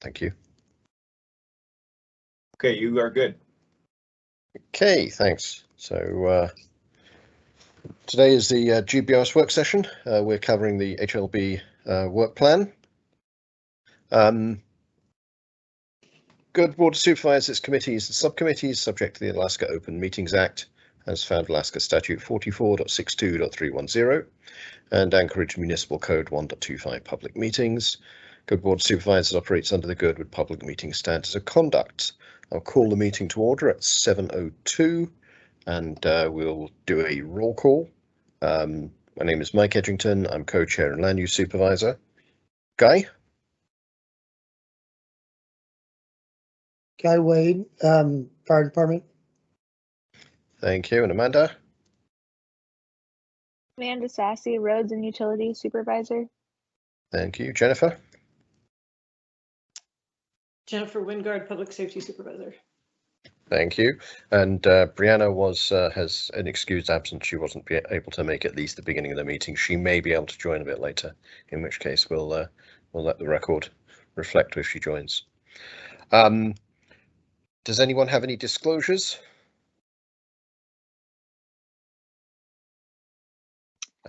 Thank you. Okay, you are good. Okay, thanks. So today is the GBRS work session. We're covering the HLB work plan. Good Board of Supervisors, committees and subcommittees subject to the Alaska Open Meetings Act as found Alaska Statute 44.62.310 and Anchorage Municipal Code 1.25 public meetings. Good Board of Supervisors operates under the Girdwood Public Meeting Standards of Conduct. I'll call the meeting to order at 7:02 and we'll do a roll call. My name is Mike Edgington. I'm co-chair and land use supervisor. Guy? Guy Wade, Fire Department. Thank you. And Amanda? Amanda Sassy, Roads and Utilities Supervisor. Thank you. Jennifer? Jennifer Wingard, Public Safety Supervisor. Thank you. And Brianna has an excused absence. She wasn't able to make at least the beginning of the meeting. She may be able to join a bit later, in which case we'll let the record reflect if she joins. Does anyone have any disclosures?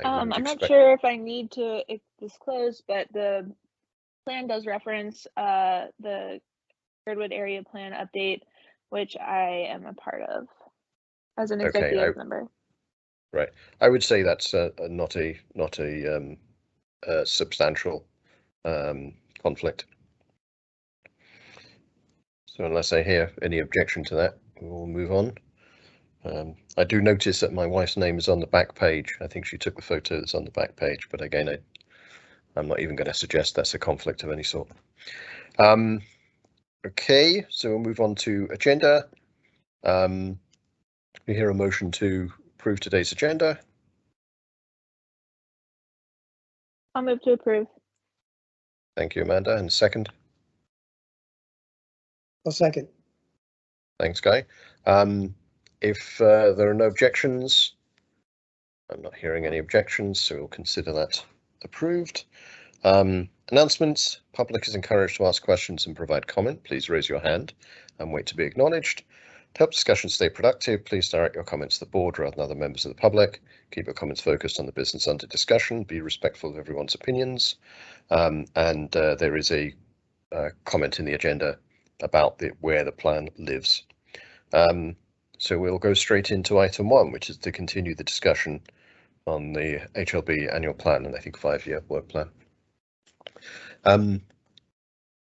I'm not sure if I need to disclose, but the plan does reference the Girdwood area plan update, which I am a part of as an executive member. Right. I would say that's not a substantial conflict. So unless I hear any objection to that, we'll move on. I do notice that my wife's name is on the back page. I think she took the photo that's on the back page, but again, I'm not even going to suggest that's a conflict of any sort. Okay, so we'll move on to agenda. We hear a motion to approve today's agenda. I'll move to approve. Thank you, Amanda. And second? I'll second. Thanks, Guy. If there are no objections, I'm not hearing any objections, so we'll consider that approved. Announcements. Public is encouraged to ask questions and provide comment. Please raise your hand and wait to be acknowledged. To help discussion stay productive, please direct your comments to the board rather than other members of the public. Keep your comments focused on the business under discussion. Be respectful of everyone's opinions. There is a comment in the agenda about where the plan lives. So we'll go straight into item 1, which is to continue the discussion on the HLB annual plan and I think 5-year work plan.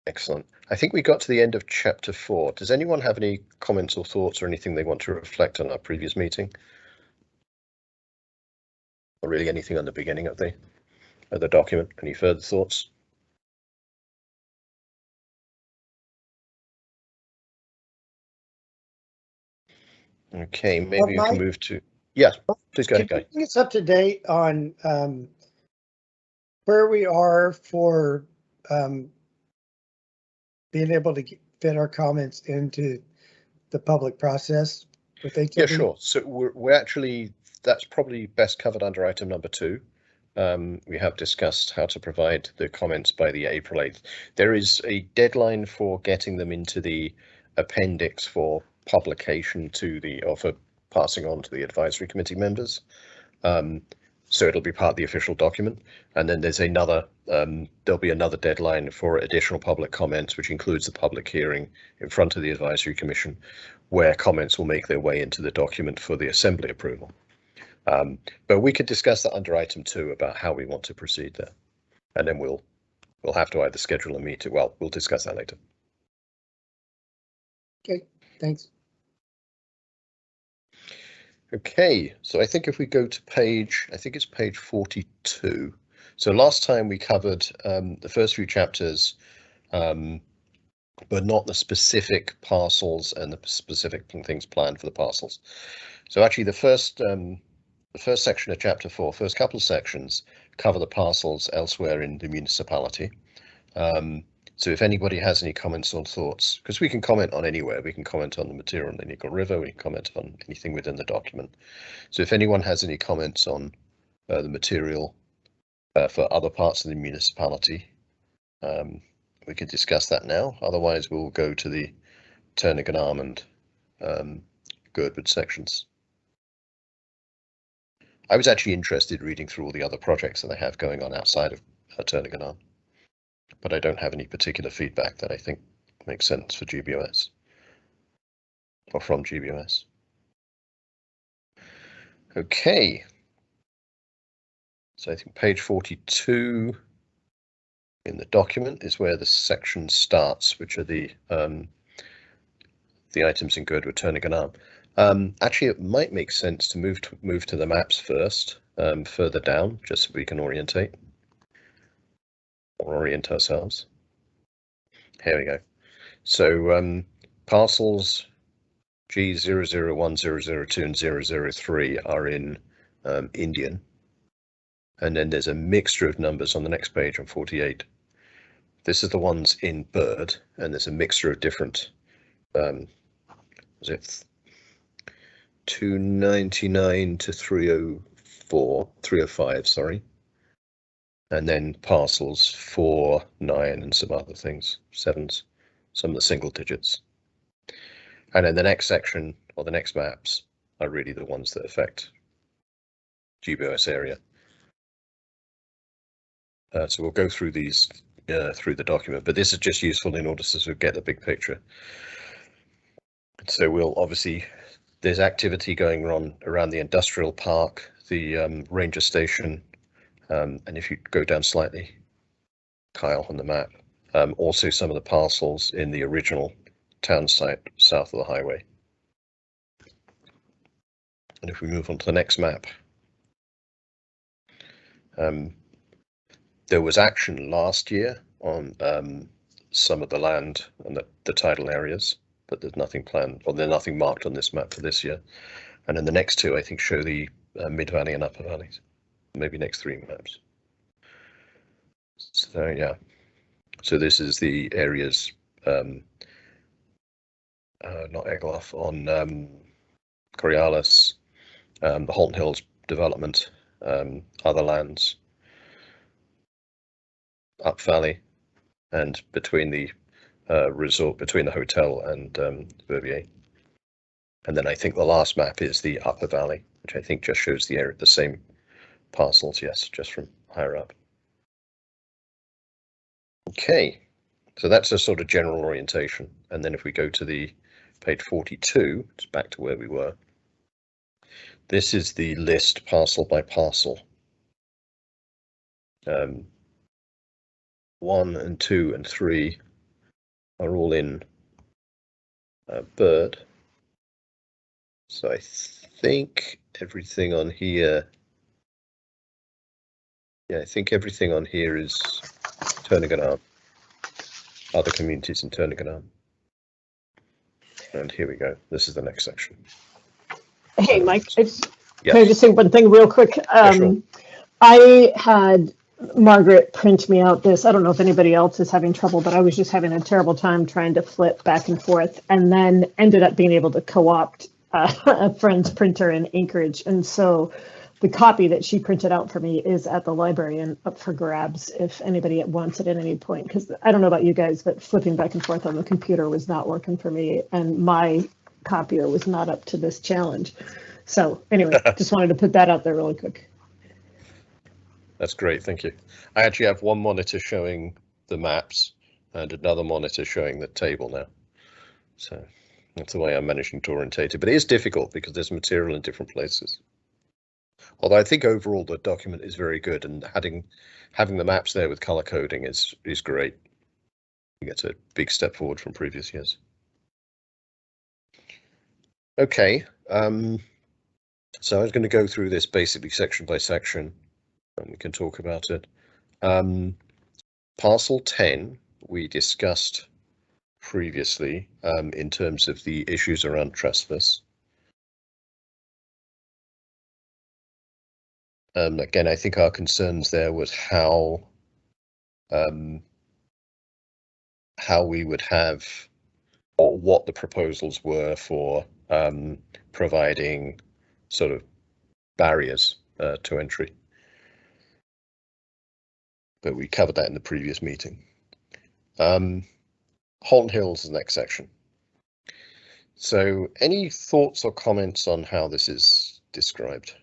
Excellent. I think we got to the end of chapter 4. Does anyone have any comments or thoughts or anything they want to reflect on our previous meeting? Or really anything on the beginning of the document? Any further thoughts? Okay, maybe you can move to, yeah, please go ahead, Guy. Bring us up to date on where we are for being able to fit our comments into the public process with HLB? Yeah, sure. So we're actually, that's probably best covered under item number 2. We have discussed how to provide the comments by the April 8th. There is a deadline for getting them into the appendix for publication or for passing on to the advisory committee members. So it'll be part of the official document. And then there's there'll be another deadline for additional public comments, which includes the public hearing in front of the advisory commission, where comments will make their way into the document for the assembly approval. But we could discuss that under item 2 about how we want to proceed there. And then we'll have to either schedule a meeting. Well, we'll discuss that later. Okay, thanks. Okay, so I think if we go to I think it's page 42. So last time we covered the first few chapters, but not the specific parcels and the specific things planned for the parcels. So actually the first section of chapter 4, first couple of sections, cover the parcels elsewhere in the municipality. So if anybody has any comments or thoughts, because we can comment on anywhere, we can comment on the material on the Eagle River, we can comment on anything within the document. So if anyone has any comments on the material for other parts of the municipality, we could discuss that now. Otherwise, we'll go to the Turnigan Arm and Girdwood sections. I was actually interested reading through all the other projects that they have going on outside of Turnigan Arm, but I don't have any particular feedback that I think makes sense for GBOS or from GBOS. Okay, so I think page 42 in the document is where the section starts, which are the items in Goodwood, Turnigan Arm. Actually, it might make sense to move to the maps first, further down, just so we can orient ourselves. Here we go. So parcels G001, 002, and 003 are in Indian. And then there's a mixture of numbers on the next page on 48. This is the ones in Bird, and there's a mixture of different, was it 299 to 305, sorry. And then parcels 4, 9, and some other things, 7s, some of the single digits. And then the next section, or the next maps, are really the ones that affect GBOS area. So we'll go through these through the document, but this is just useful in order to sort of get the big picture. So we'll obviously, there's activity going on around the industrial park, the ranger station, and if you go down slightly, Kyle, on the map, also some of the parcels in the original town site south of the highway. And if we move on to the next map, there was action last year on some of the land and the tidal areas, but there's nothing planned, or there's nothing marked on this map for this year. And then the next two, I think, show the mid valley and upper valleys, maybe next 3 maps. So yeah, so this is the areas, not Egloff, on Coriolis, the Halton Hills development, other lands, up valley, and between the resort, between the hotel and Verviers. And then I think the last map is the upper valley, which I think just shows the area, the same parcels, yes, just from higher up. Okay, so that's a sort of general orientation. And then if we go to the page 42, it's back to where we were. This is the list parcel by parcel. 1 and 2 and 3 are all in Bird. So I think everything on here, yeah, I think everything on here is Turnigan Arm, other communities in Turnigan Arm. And here we go. This is the next section. Hey, Mike, Yes. can I just say one thing real quick? Yeah, sure. I had Margaret print me out this. I don't know if anybody else is having trouble, but I was just having a terrible time trying to flip back and forth, and then ended up being able to co-opt a friend's printer in Anchorage. And so the copy that she printed out for me is at the library and up for grabs if anybody wants it at any point. Because I don't know about you guys, but flipping back and forth on the computer was not working for me, and my copier was not up to this challenge. So anyway, just wanted to put that out there really quick. That's great, thank you. I actually have one monitor showing the maps and another monitor showing the table now. So that's the way I'm managing to orientate it. But it is difficult because there's material in different places. Although I think overall the document is very good, and having the maps there with color coding is great. I think it's a big step forward from previous years. Okay, so I was going to go through this basically section by section, and we can talk about it. Parcel 10 we discussed previously in terms of the issues around trespass. Again, I think our concerns there was how we would have, or what the proposals were for providing sort of barriers to entry. But we covered that in the previous meeting. Holton Hills is the next section. So any thoughts or comments on how this is described?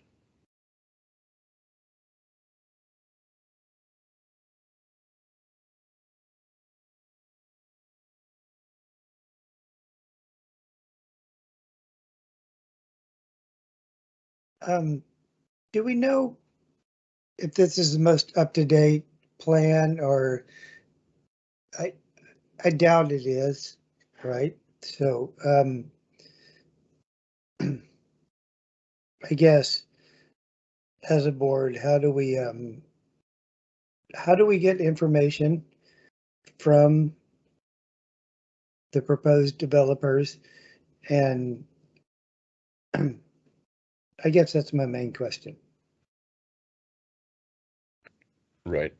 Do we know if this is the most up-to-date plan, or I doubt it is, right? So I guess as a board, how do we get information from the proposed developers? And I guess that's my main question. Right.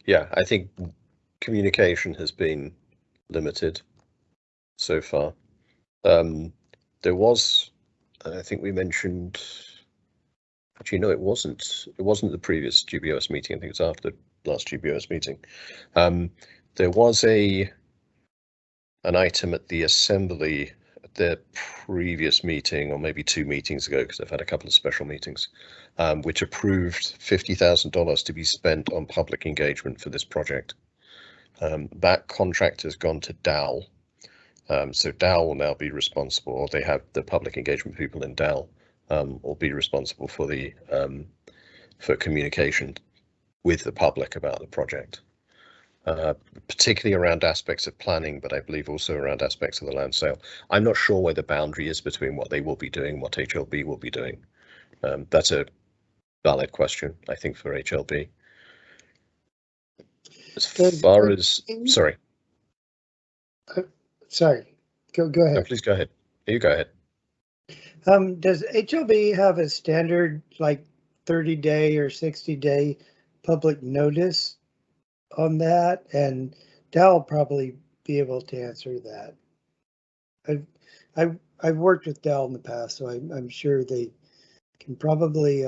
Yeah, I think communication has been limited so far. There was, I think we mentioned, actually, no, it wasn't the previous GBOS meeting. I think it was after the last GBOS meeting. There was an item at the assembly at their previous meeting, or maybe 2 meetings ago, because they've had a couple of special meetings, which approved $50,000 to be spent on public engagement for this project. That contract has gone to Dal. So Dal will now be responsible, or they have the public engagement people in Dal will be responsible for the for communication with the public about the project, particularly around aspects of planning, but I believe also around aspects of the land sale. I'm not sure where the boundary is between what they will be doing, what HLB will be doing. That's a valid question, I think, for HLB. As far as, sorry. Sorry, go ahead. No, please go ahead. You go ahead. Does HLB have a standard like 30-day or 60-day public notice on that? And Dal will probably be able to answer that. I've worked with Dal in the past, so I'm sure they can probably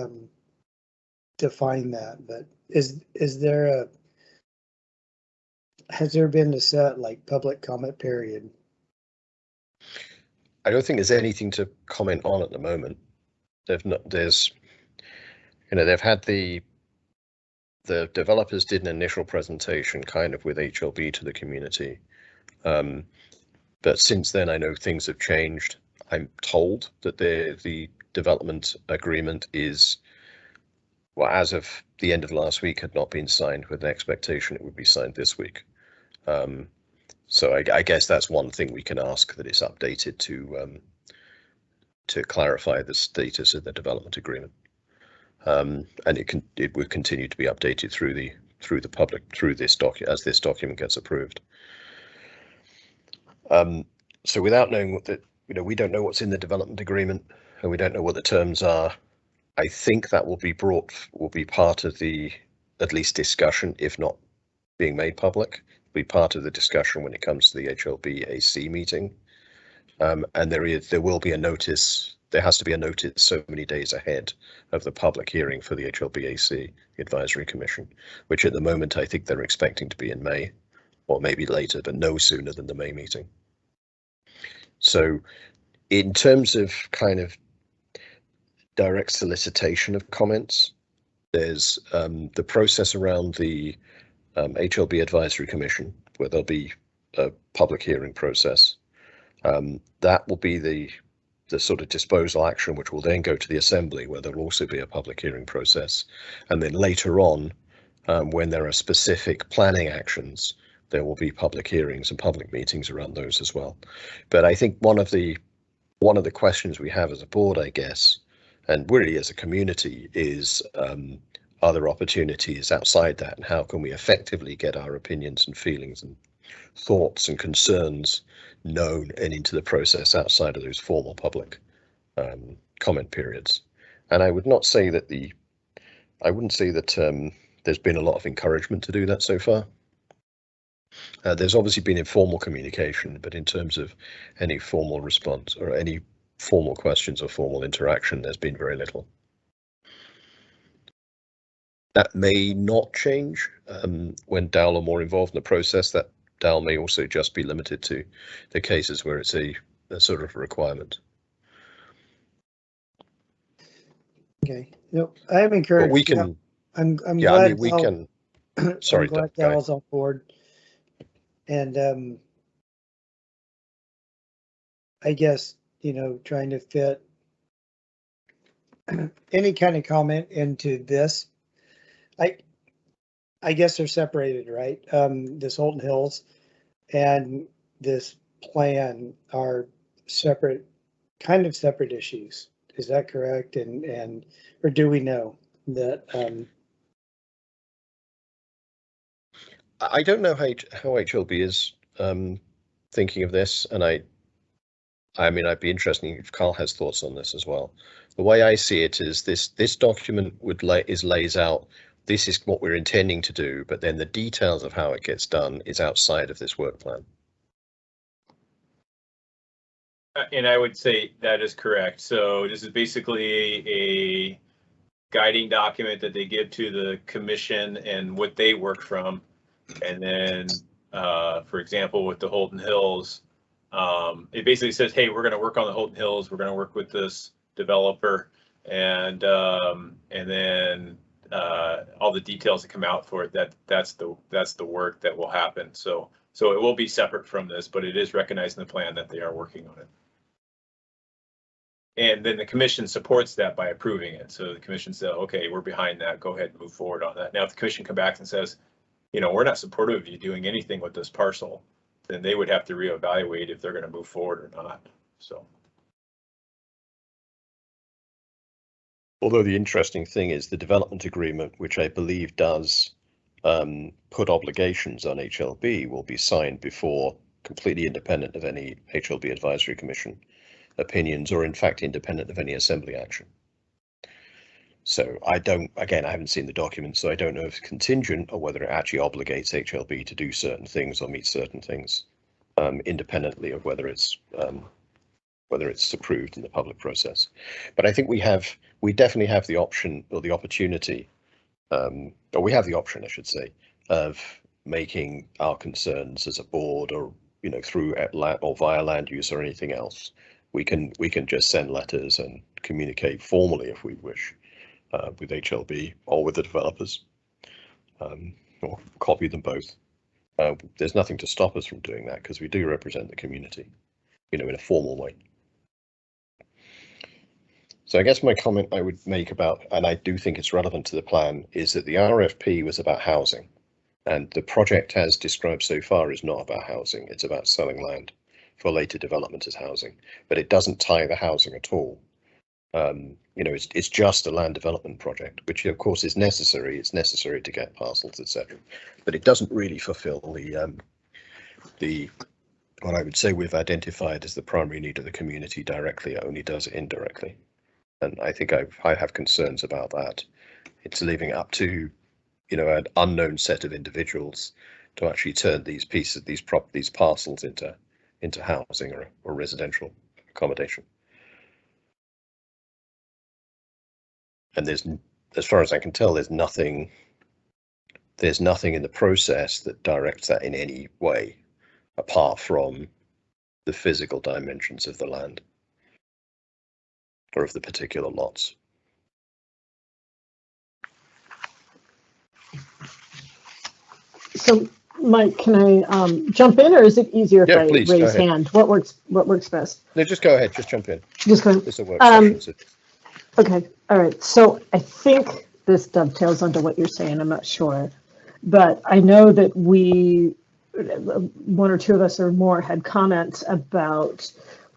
define that. But has there been a set like public comment period? I don't think there's anything to comment on at the moment. They've had the developers did an initial presentation kind of with HLB to the community. But since then, I know things have changed. I'm told that the development agreement is, well, as of the end of last week, had not been signed, with an expectation it would be signed this week. So I guess that's one thing we can ask, that it's updated to clarify the status of the development agreement, and it would continue to be updated through the public through this document as this document gets approved. So without knowing what we don't know what's in the development agreement, and we don't know what the terms are. I think that will be part of the at least discussion, if not being made public. Be part of the discussion when it comes to the HLB AC meeting, and there will be a notice. There has to be a notice so many days ahead of the public hearing for the HLB AC Advisory Commission, which at the moment I think they're expecting to be in May, or maybe later, but no sooner than the May meeting. So in terms of kind of direct solicitation of comments, there's the process around the HLB Advisory Commission, where there'll be a public hearing process. That will be the sort of disposal action, which will then go to the Assembly, where there'll also be a public hearing process. And then later on, when there are specific planning actions, there will be public hearings and public meetings around those as well. But I think one of the questions we have as a board, I guess, and really as a community, is are there opportunities outside that, and how can we effectively get our opinions and feelings and thoughts and concerns known and into the process outside of those formal public comment periods? And I would not say that I wouldn't say that there's been a lot of encouragement to do that so far. There's obviously been informal communication, but in terms of any formal response or any formal questions or formal interaction, there's been very little. That may not change when DAL are more involved in the process. That DAL may also just be limited to the cases where it's a sort of requirement. Okay. Nope. I am encouraged. But we can. I'm Yeah, glad I mean, we can. Sorry, I'm glad Dal's on board. And I guess, trying to fit any kind of comment into this. I guess they're separated, right? This Holton Hills and this plan are separate, kind of separate issues. Is that correct? And or do we know that? I don't know how HLB is thinking of this, and I mean, I'd be interested if Carl has thoughts on this as well. The way I see it is this document lays out this is what we're intending to do, but then the details of how it gets done is outside of this work plan. And I would say that is correct. So this is basically a guiding document that they give to the commission and what they work from. And then, for example, with the Holton Hills, it basically says, hey, we're going to work on the Holton Hills. We're going to work with this developer, and then all the details that come out for it. That's the work that will happen. So it will be separate from this, but it is recognized in the plan that they are working on it. And then the commission supports that by approving it. So the commission said, okay, we're behind that. Go ahead and move forward on that. Now, if the commission comes back and says, we're not supportive of you doing anything with this parcel, then they would have to reevaluate if they're going to move forward or not. So. Although the interesting thing is the development agreement, which I believe does put obligations on HLB, will be signed before, completely independent of any HLB advisory commission opinions, or in fact independent of any assembly action. So I haven't seen the document, so I don't know if it's contingent or whether it actually obligates HLB to do certain things or meet certain things, independently of whether it's approved in the public process. But I think we definitely have the option or the opportunity, or we have the option, I should say, of making our concerns as a board, or through or via land use or anything else. We can just send letters and communicate formally if we wish with HLB or with the developers, or copy them both. There's nothing to stop us from doing that because we do represent the community, in a formal way. So I guess my comment I would make about, and I do think it's relevant to the plan, is that the RFP was about housing, and the project as described so far is not about housing. It's about selling land for later development as housing, but it doesn't tie the housing at all. It's just a land development project, which of course is necessary. It's necessary to get parcels, etc. But it doesn't really fulfill the what I would say we've identified as the primary need of the community directly. It only does it indirectly, and I think I have concerns about that. It's leaving it up to an unknown set of individuals to actually turn these parcels into housing or residential accommodation. And as far as I can tell, there's nothing in the process that directs that in any way, apart from the physical dimensions of the land or of the particular lots. So, Mike, can I jump in, or is it easier if I please, raise hand? What works best? No, just go ahead. Just jump in. Just go ahead. It's a work session, so. Okay. All right. So I think this dovetails onto what you're saying. I'm not sure, but I know that one or two of us or more had comments about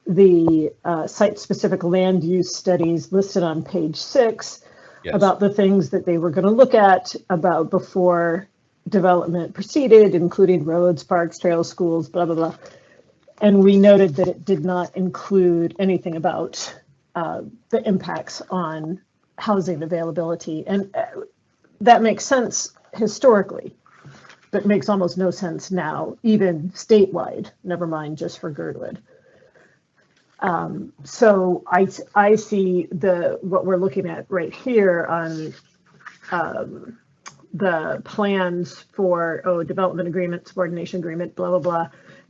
the site-specific land use studies listed on page 6, yes, about the things that they were going to look at about before development proceeded, including roads, parks, trails, schools, blah, blah, blah. And we noted that it did not include anything about the impacts on housing availability. And that makes sense historically, but makes almost no sense now, even statewide, never mind just for Girdwood. So I see what we're looking at right here on the plans for, development agreement, subordination agreement, blah, blah, blah.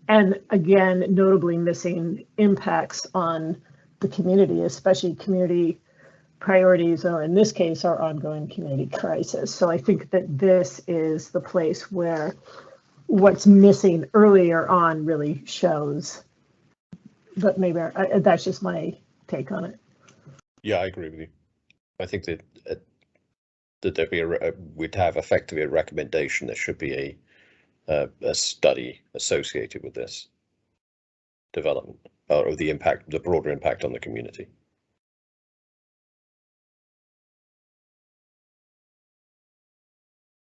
And again, notably missing impacts on the community, especially community priorities, or in this case, our ongoing community crisis. So I think that this is the place where what's missing earlier on really shows. But maybe that's just my take on it. Yeah, I agree with you. I think that there'd be we'd have effectively a recommendation. There should be a study associated with this development or the impact, the broader impact on the community.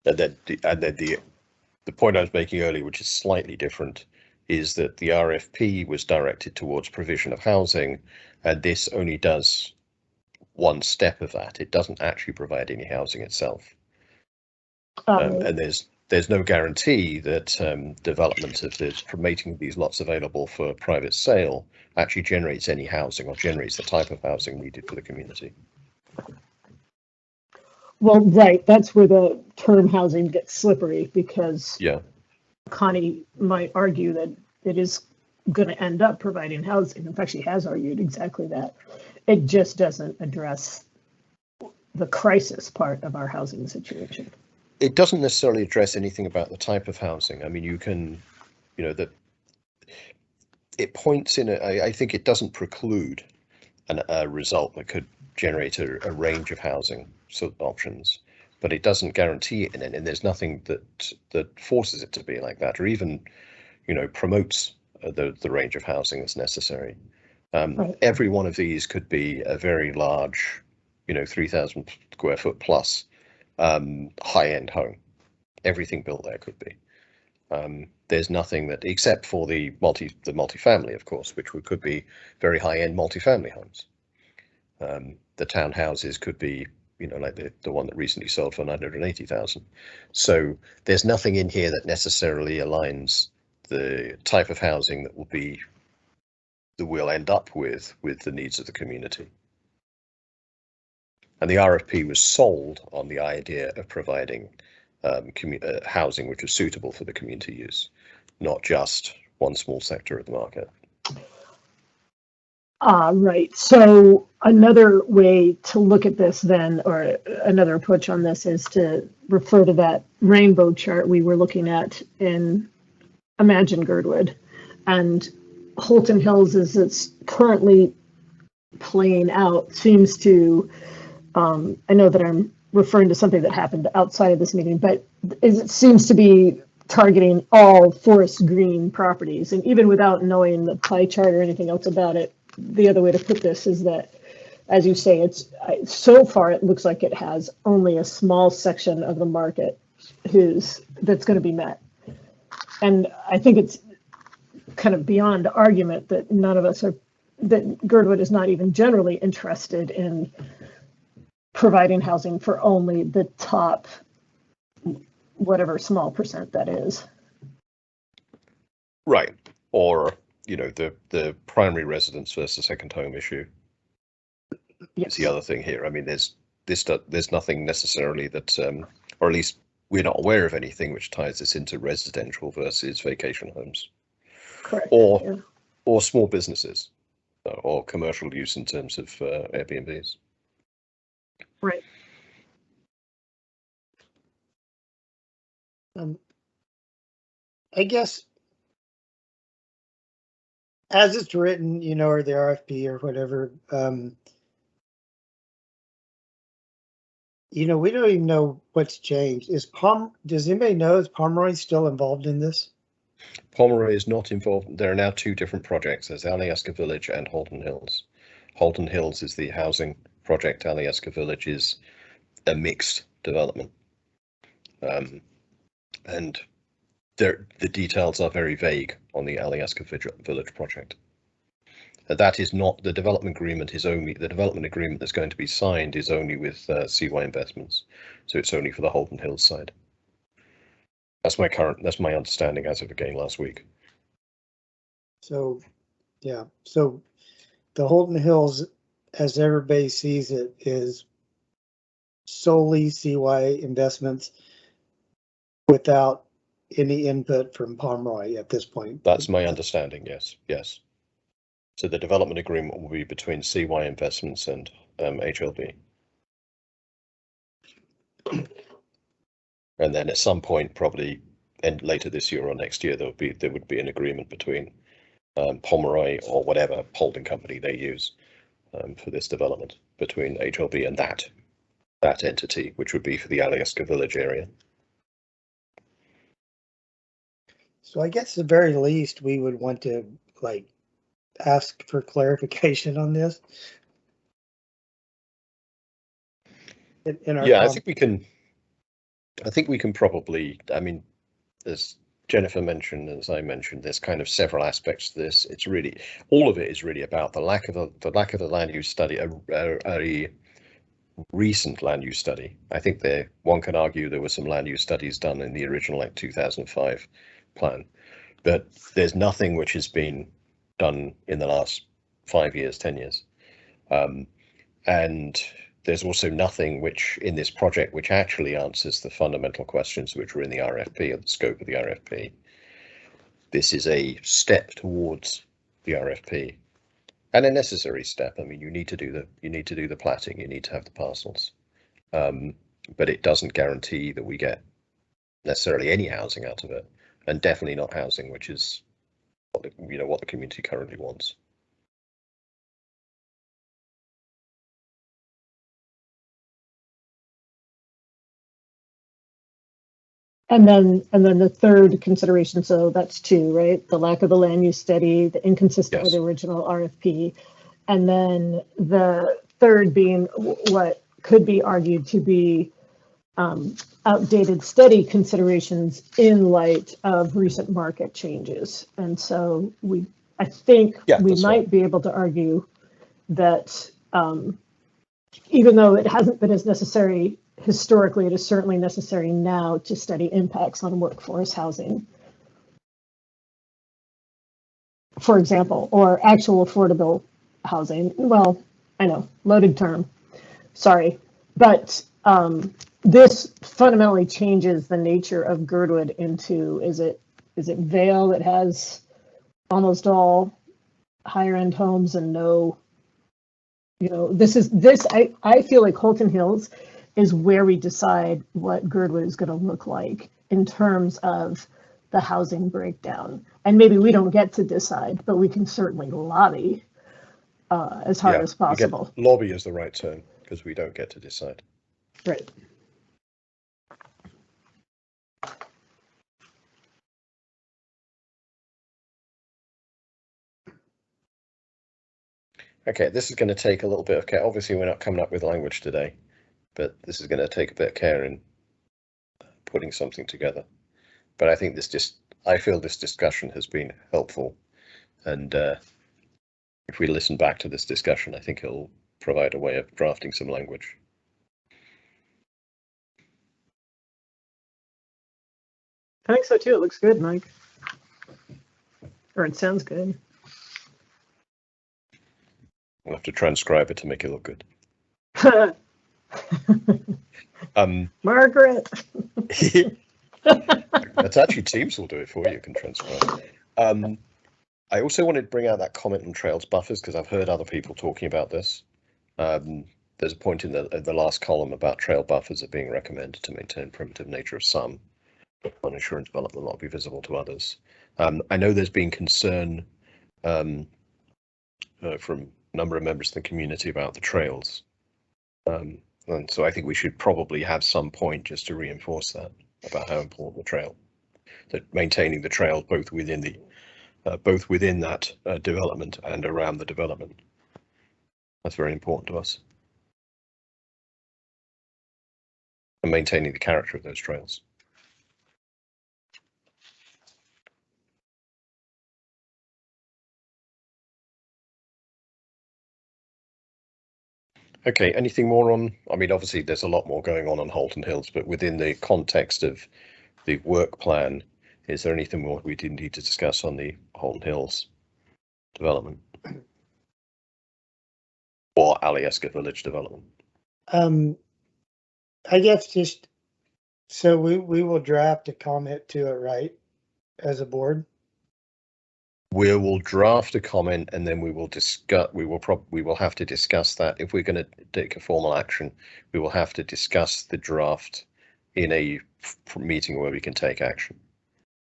And then the point I was making earlier, which is slightly different, is that the RFP was directed towards provision of housing, and this only does one step of that. It doesn't actually provide any housing itself. And there's no guarantee that development of this, from making these lots available for private sale, actually generates any housing or generates the type of housing needed for the community. Well, right, that's where the term housing gets slippery, because Connie might argue that it is going to end up providing housing. In fact, she has argued exactly that. It just doesn't address the crisis part of our housing situation. It doesn't necessarily address anything about the type of housing. I mean, you can, that it points in, I think it doesn't preclude a result that could generate a range of housing options, but it doesn't guarantee it, and there's nothing that forces it to be like that, or even, promotes the range of housing that's necessary. Right. Every one of these could be a very large, 3,000 square foot plus high-end home. Everything built there could be. There's nothing that, except for the multifamily, of course, which could be very high-end multifamily homes. The townhouses could be, like the one that recently sold for 980,000. So there's nothing in here that necessarily aligns the type of housing that we'll end up with the needs of the community. And the RFP was sold on the idea of providing housing which was suitable for the community use, not just one small sector of the market. Right. So another way to look at this then, or another approach on this, is to refer to that rainbow chart we were looking at in Imagine Girdwood. And Holton Hills, as it's currently playing out, seems to, I know that I'm referring to something that happened outside of this meeting, but it seems to be targeting all forest green properties. And even without knowing the pie chart or anything else about it, the other way to put this is that, as you say, it's so far it looks like it has only a small section of the market that's going to be met. And I think it's kind of beyond argument that that Girdwood is not even generally interested in providing housing for only the top, whatever small percent that is. Right. Or, the primary residence versus second home issue. Yes. Is the other thing here. I mean, there's nothing necessarily that, or at least we're not aware of anything which ties this into residential versus vacation homes. Correct. Or small businesses, or commercial use in terms of Airbnbs. Right. I guess as it's written, or the RFP or whatever, we don't even know what's changed. Does anybody know, is Pomeroy still involved in this? Pomeroy is not involved. There are now two different projects. There's Alyeska Village and Holton Hills. Holton Hills is the housing project. Alyeska Village is a mixed development. And the details are very vague on the Alyeska Village project. That is not the development agreement. The development agreement that's going to be signed is only with CY Investments, so it's only for the Holton Hills side. That's my understanding as of again last week. So, yeah. So the Holton Hills, as everybody sees it, is solely CY Investments, without any input from Pomeroy at this point. That's my understanding, yes, yes. So the development agreement will be between CY Investments and HLB. And then at some point, probably later this year or next year, there would be an agreement between Pomeroy or whatever holding company they use for this development between HLB and that entity, which would be for the Alyeska Village area. So I guess at the very least, we would want to like ask for clarification on this. In our I think we can probably, I mean, as Jennifer mentioned, as I mentioned, there's kind of several aspects to this. It's really, all of it is really about the lack of a land use study, a recent land use study. I think one can argue there were some land use studies done in the original 2005 plan, but there's nothing which has been done in the last 5 years, 10 years. And there's also nothing which in this project which actually answers the fundamental questions which were in the RFP or the scope of the RFP. This is a step towards the RFP, and a necessary step. I mean, you need to do the platting, you need to have the parcels, but it doesn't guarantee that we get necessarily any housing out of it, and definitely not housing which is what the community currently wants. And then the third consideration, so that's two, right? The lack of the land use study, the inconsistent with the original RFP. And then the third being what could be argued to be outdated study considerations in light of recent market changes. And so I think we might be able to argue that even though it hasn't been as necessary historically, it is certainly necessary now to study impacts on workforce housing, for example, or actual affordable housing. Well, I know, loaded term, sorry, but this fundamentally changes the nature of Girdwood into, is it Vale that has almost all higher end homes and no, I feel like Holton Hills is where we decide what Girdwood is going to look like in terms of the housing breakdown. And maybe we don't get to decide, but we can certainly lobby as hard as possible. Lobby is the right term, because we don't get to decide. Right. Okay, this is going to take a little bit of care. Obviously, we're not coming up with language today, but this is going to take a bit of care in putting something together. But I think I feel this discussion has been helpful, and if we listen back to this discussion, I think it'll provide a way of drafting some language. I think so too. It looks good, Mike. Or it sounds good. I'll have to transcribe it to make it look good. Margaret. That's actually Teams will do it for you. You can transcribe. I also wanted to bring out that comment on trails buffers, because I've heard other people talking about this. There's a point in the last column about trail buffers are being recommended to maintain primitive nature of some, but uninsured development will not be visible to others. I know there's been concern from a number of members of the community about the trails. And so I think we should probably have some point just to reinforce that, about how important the trail, that maintaining the trail both within that development and around the development. That's very important to us. And maintaining the character of those trails. Okay, anything more on, I mean, obviously there's a lot more going on Holton Hills, but within the context of the work plan, is there anything more we did need to discuss on the Holton Hills development? Or Alyeska Village development? I guess just So we will draft a comment to it, right? As a board? We will draft a comment and then we will discuss, we will have to discuss that. If we're going to take a formal action, we will have to discuss the draft in a meeting where we can take action.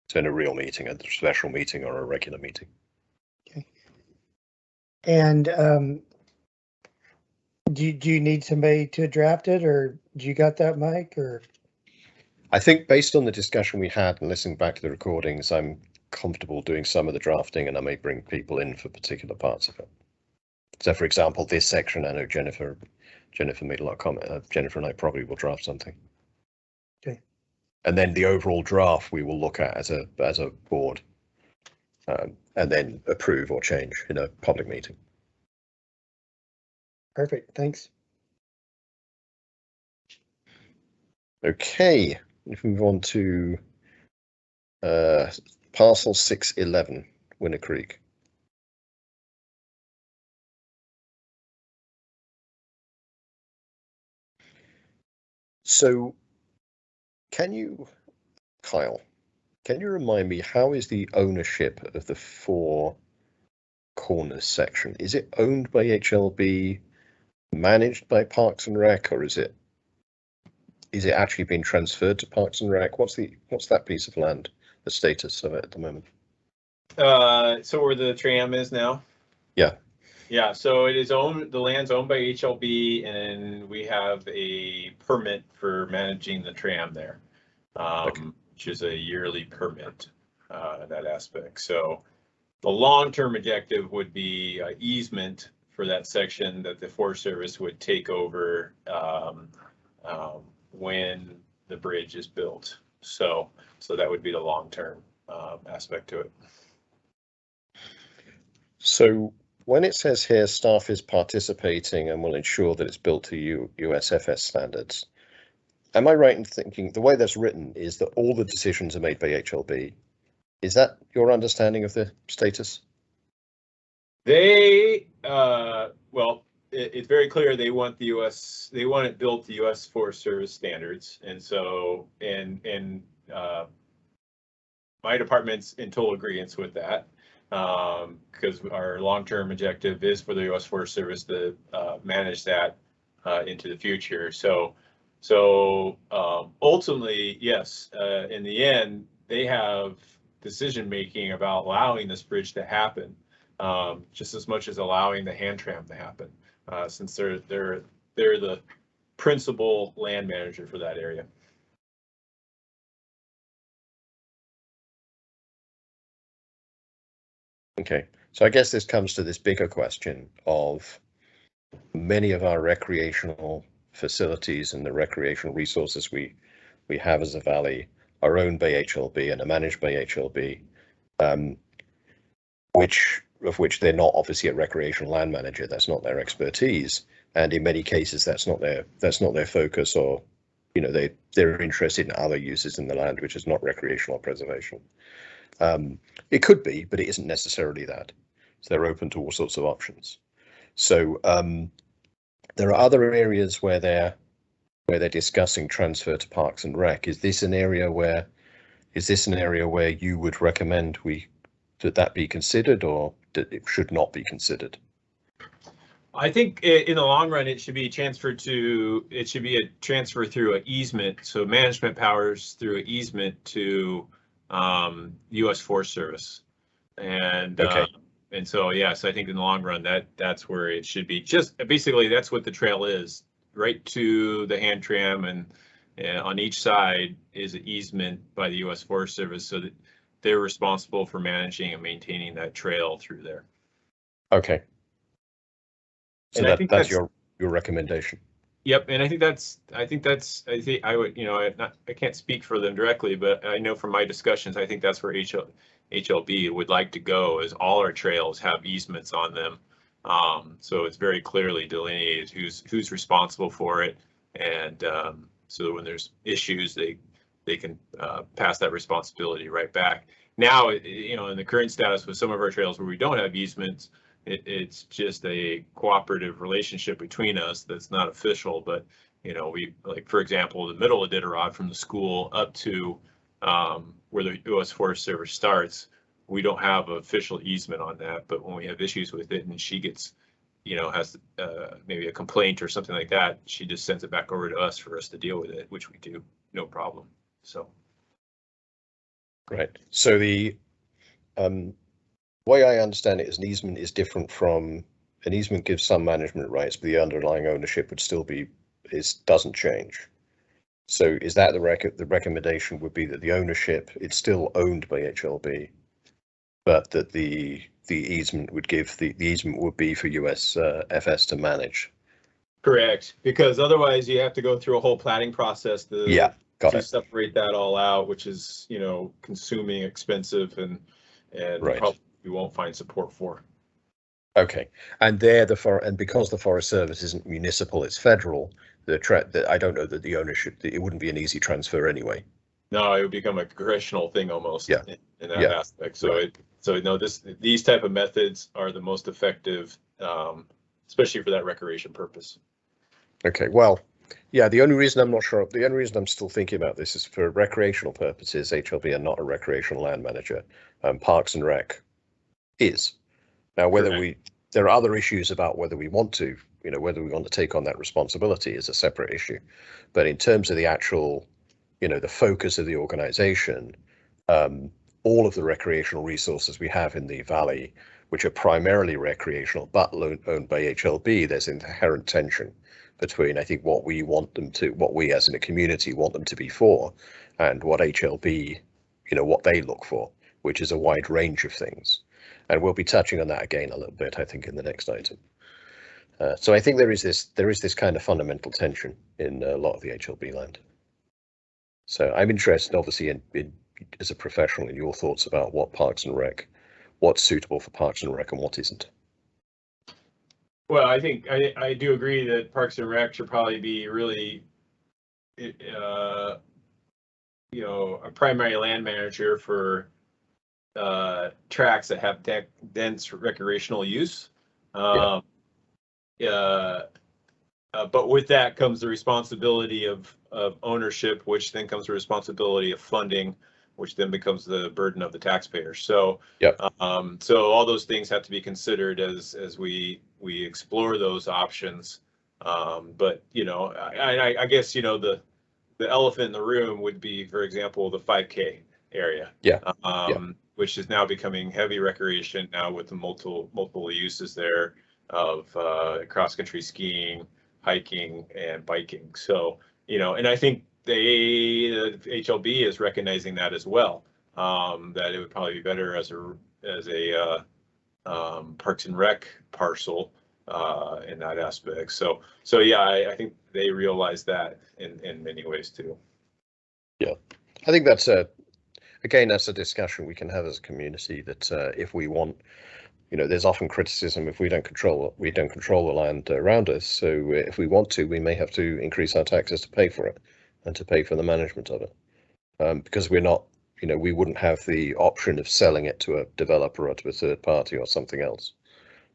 So in a real meeting, a special meeting or a regular meeting. Okay. And do you need somebody to draft it, or do you got that, Mike? Or I think based on the discussion we had and listening back to the recordings, I'm comfortable doing some of the drafting, and I may bring people in for particular parts of it. So, for example, this section, I know Jennifer made a lot of comment. Jennifer and I probably will draft something. Okay. And then the overall draft we will look at as a board, and then approve or change in a public meeting. Perfect. Thanks. Okay, if we move on to Parcel 611, Winter Creek. So, Kyle, can you remind me, how is the ownership of the Four Corners section? Is it owned by HLB, managed by Parks and Rec, or is it actually being transferred to Parks and Rec? What's that piece of land, the status of it at the moment? So where the tram is now? Yeah. Yeah, so it is owned, the land's owned by HLB, and we have a permit for managing the tram there, Okay. which is a yearly permit, that aspect. So the long-term objective would be easement for that section that the Forest Service would take over when the bridge is built. So that would be the long-term aspect to it. So when it says here, staff is participating and will ensure that it's built to USFS standards, am I right in thinking the way that's written is that all the decisions are made by HLB? Is that your understanding of the status? They, well, it's very clear they want it built to US Forest Service standards. And so, my department's in total agreement with that. Because our long-term objective is for the US Forest Service to manage that into the future. So ultimately, yes, in the end, they have decision-making about allowing this bridge to happen, just as much as allowing the hand tram to happen, since they're the principal land manager for that area. Okay, so I guess this comes to this bigger question of many of our recreational facilities and the recreational resources we have as a valley are owned by HLB and are managed by HLB, of which they're not obviously a recreational land manager. That's not their expertise, and in many cases that's not their focus, or they're interested in other uses in the land which is not recreational preservation. It could be, but it isn't necessarily that. So they're open to all sorts of options. So there are other areas where they're discussing transfer to Parks and Rec. Is this an area where you would recommend that be considered, or that it should not be considered? I think in the long run, it should be a transfer through an easement. So management powers through an easement to U.S. Forest Service. And okay. And so, yes, I think in the long run, that's where it should be. Just basically, that's what the trail is, right to the hand tram, and on each side is an easement by the U.S. Forest Service, so that they're responsible for managing and maintaining that trail through there. Okay. So and that's your recommendation. Yep, and I think I would, I can't speak for them directly, but I know from my discussions, I think that's where HLB would like to go, is all our trails have easements on them. So it's very clearly delineated who's responsible for it, and so when there's issues, they can pass that responsibility right back. Now, in the current status with some of our trails where we don't have easements, it's just a cooperative relationship between us that's not official, but You know, we, like, for example, the middle of Iditarod from the school up to where the U.S. Forest Service starts, we don't have an official easement on that, but when we have issues with it and she gets, you know, has maybe a complaint or something like that, she just sends it back over to us for us to deal with it, which we do, no problem. So. Right. So the way I understand it is an easement is different from an easement gives some management rights, but the underlying ownership would still be doesn't change. So is that the recommendation would be that the ownership, it's still owned by HLB, but that the easement would give the easement would be for US FS to manage. Correct, because otherwise you have to go through a whole planning process to separate that all out, which is, you know, consuming, expensive, and right. Probably we won't find support for. Okay, and because the Forest Service isn't municipal, it's federal. I don't know that the ownership, it wouldn't be an easy transfer anyway. No, it would become a congressional thing almost. Yeah. In that aspect. So right. These type of methods are the most effective, especially for that recreation purpose. Okay, well, yeah, the only reason I'm still thinking about this is for recreational purposes. HLB are not a recreational land manager. Parks and Rec is. Now, there are other issues about whether we want to, you know, whether we want to take on that responsibility is a separate issue. But in terms of the actual, you know, the focus of the organization, all of the recreational resources we have in the valley, which are primarily recreational but owned by HLB, there's inherent tension between, I think, what we as in a community want them to be for, and what HLB, you know, what they look for, which is a wide range of things. And we'll be touching on that again a little bit, I think, in the next item. So I think there is this kind of fundamental tension in a lot of the HLB land. So I'm interested, obviously, in as a professional, in your thoughts about what Parks and Rec, what's suitable for Parks and Rec and what isn't. Well, I think I do agree that Parks and Rec should probably be really, you know, a primary land manager for tracks that have dense recreational use. But with that comes the responsibility of ownership, which then comes the responsibility of funding, which then becomes the burden of the taxpayer. So, so all those things have to be considered as we explore those options. But you know, I guess, you know, the elephant in the room would be, for example, the 5K area. Which is now becoming heavy recreation now with the multiple uses there of cross-country skiing, hiking, and biking. So, you know, and I think the HLB is recognizing that as well, that it would probably be better as a Parks and Rec parcel in that aspect. So yeah, I think they realize that in many ways too. Yeah, I think that's again, that's a discussion we can have as a community, that if we want, you know, there's often criticism if we don't control the land around us. So if we want to, we may have to increase our taxes to pay for it and to pay for the management of it, because we're not, you know, we wouldn't have the option of selling it to a developer or to a third party or something else.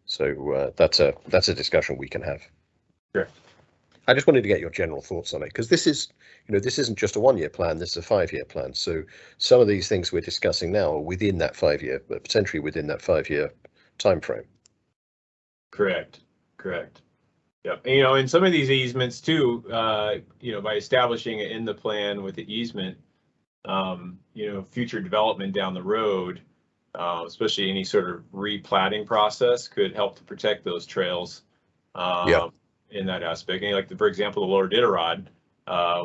So that's a discussion we can have. Sure. I just wanted to get your general thoughts on it, because this is, you know, this isn't just a 1-year plan, this is a 5-year plan. So some of these things we're discussing now are within that 5-year, but potentially within that 5-year time frame. Correct. Yeah, you know, in some of these easements too, you know, by establishing it in the plan with the easement, you know, future development down the road, especially any sort of replatting process, could help to protect those trails. In that aspect, and like for example, the Lower Iditarod,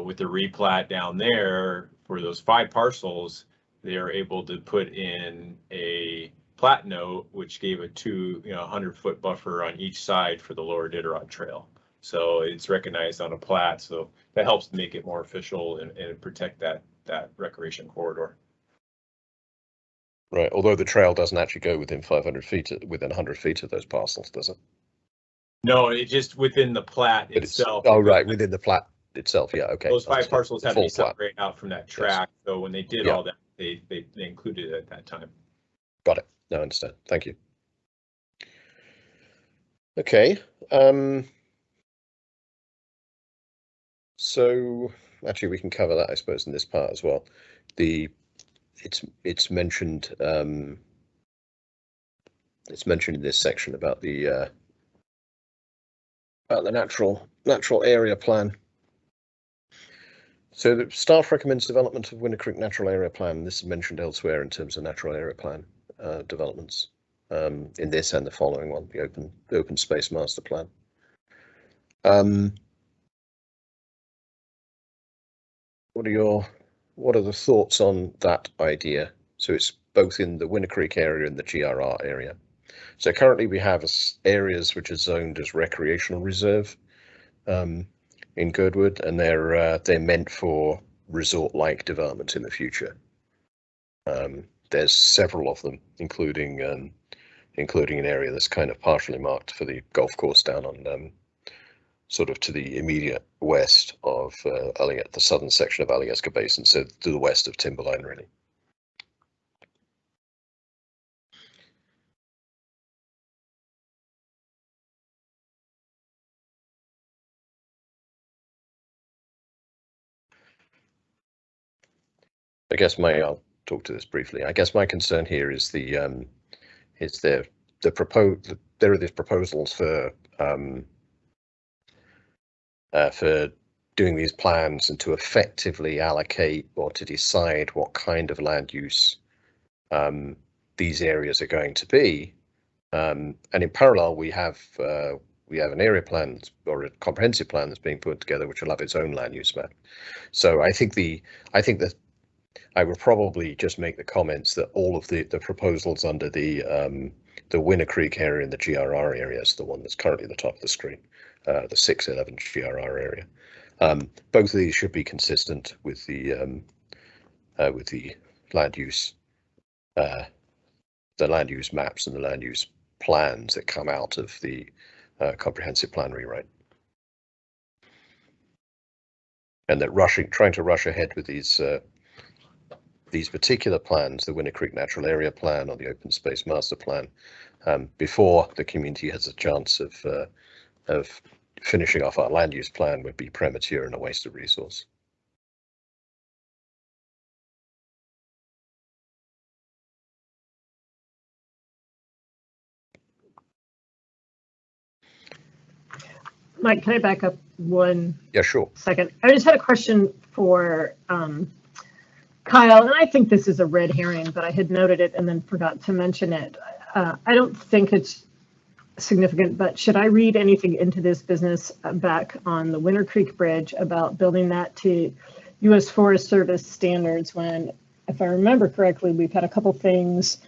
with the replat down there for those 5 parcels, they are able to put in a plat note which gave a 100-foot buffer on each side for the Lower Iditarod trail. So it's recognized on a plat, so that helps make it more official and protect that recreation corridor. Right, although the trail doesn't actually go within 500 feet, within 100 feet of those parcels, does it? No, it's just within the plat itself. Oh, right, within the plat itself. Yeah, okay. Those 5 parcels had to be separated out from that track. Yes. So when they did all that, they included it at that time. Got it. No, I understand. Thank you. Okay. So actually, we can cover that, I suppose, in this part as well. It's mentioned in this section about the natural area plan. So the staff recommends development of Winter Creek Natural Area Plan. This is mentioned elsewhere in terms of natural area plan developments, in this and the following one, the open space master plan. What are the thoughts on that idea? So it's both in the Winter Creek area and the GRR area. So currently we have areas which are zoned as recreational reserve in Girdwood, and they're meant for resort-like development in the future. There's several of them, including an area that's kind of partially marked for the golf course down on sort of to the immediate west of the southern section of Alyeska Basin, so to the west of Timberline, really. I'll talk to this briefly. I guess my concern here is there are these proposals for doing these plans and to effectively allocate or to decide what kind of land use these areas are going to be. And in parallel, we have an area plan or a comprehensive plan that's being put together, which will have its own land use map. So I think that I would probably just make the comments that all of the proposals under the Winter Creek area and the GRR area is the one that's currently at the top of the screen, the 611 GRR area. Both of these should be consistent with the land use, maps and the land use plans that come out of the comprehensive plan rewrite. And that trying to rush ahead with these particular plans, the Winter Creek Natural Area Plan or the Open Space Master Plan, before the community has a chance of finishing off our land use plan would be premature and a waste of resource. Mike, can I back up one? Yeah, sure. Second. I just had a question for Kyle, and I think this is a red herring, but I had noted it and then forgot to mention it. I don't think it's significant, but should I read anything into this business back on the Winter Creek Bridge about building that to U.S. Forest Service standards when, if I remember correctly, we've had a couple things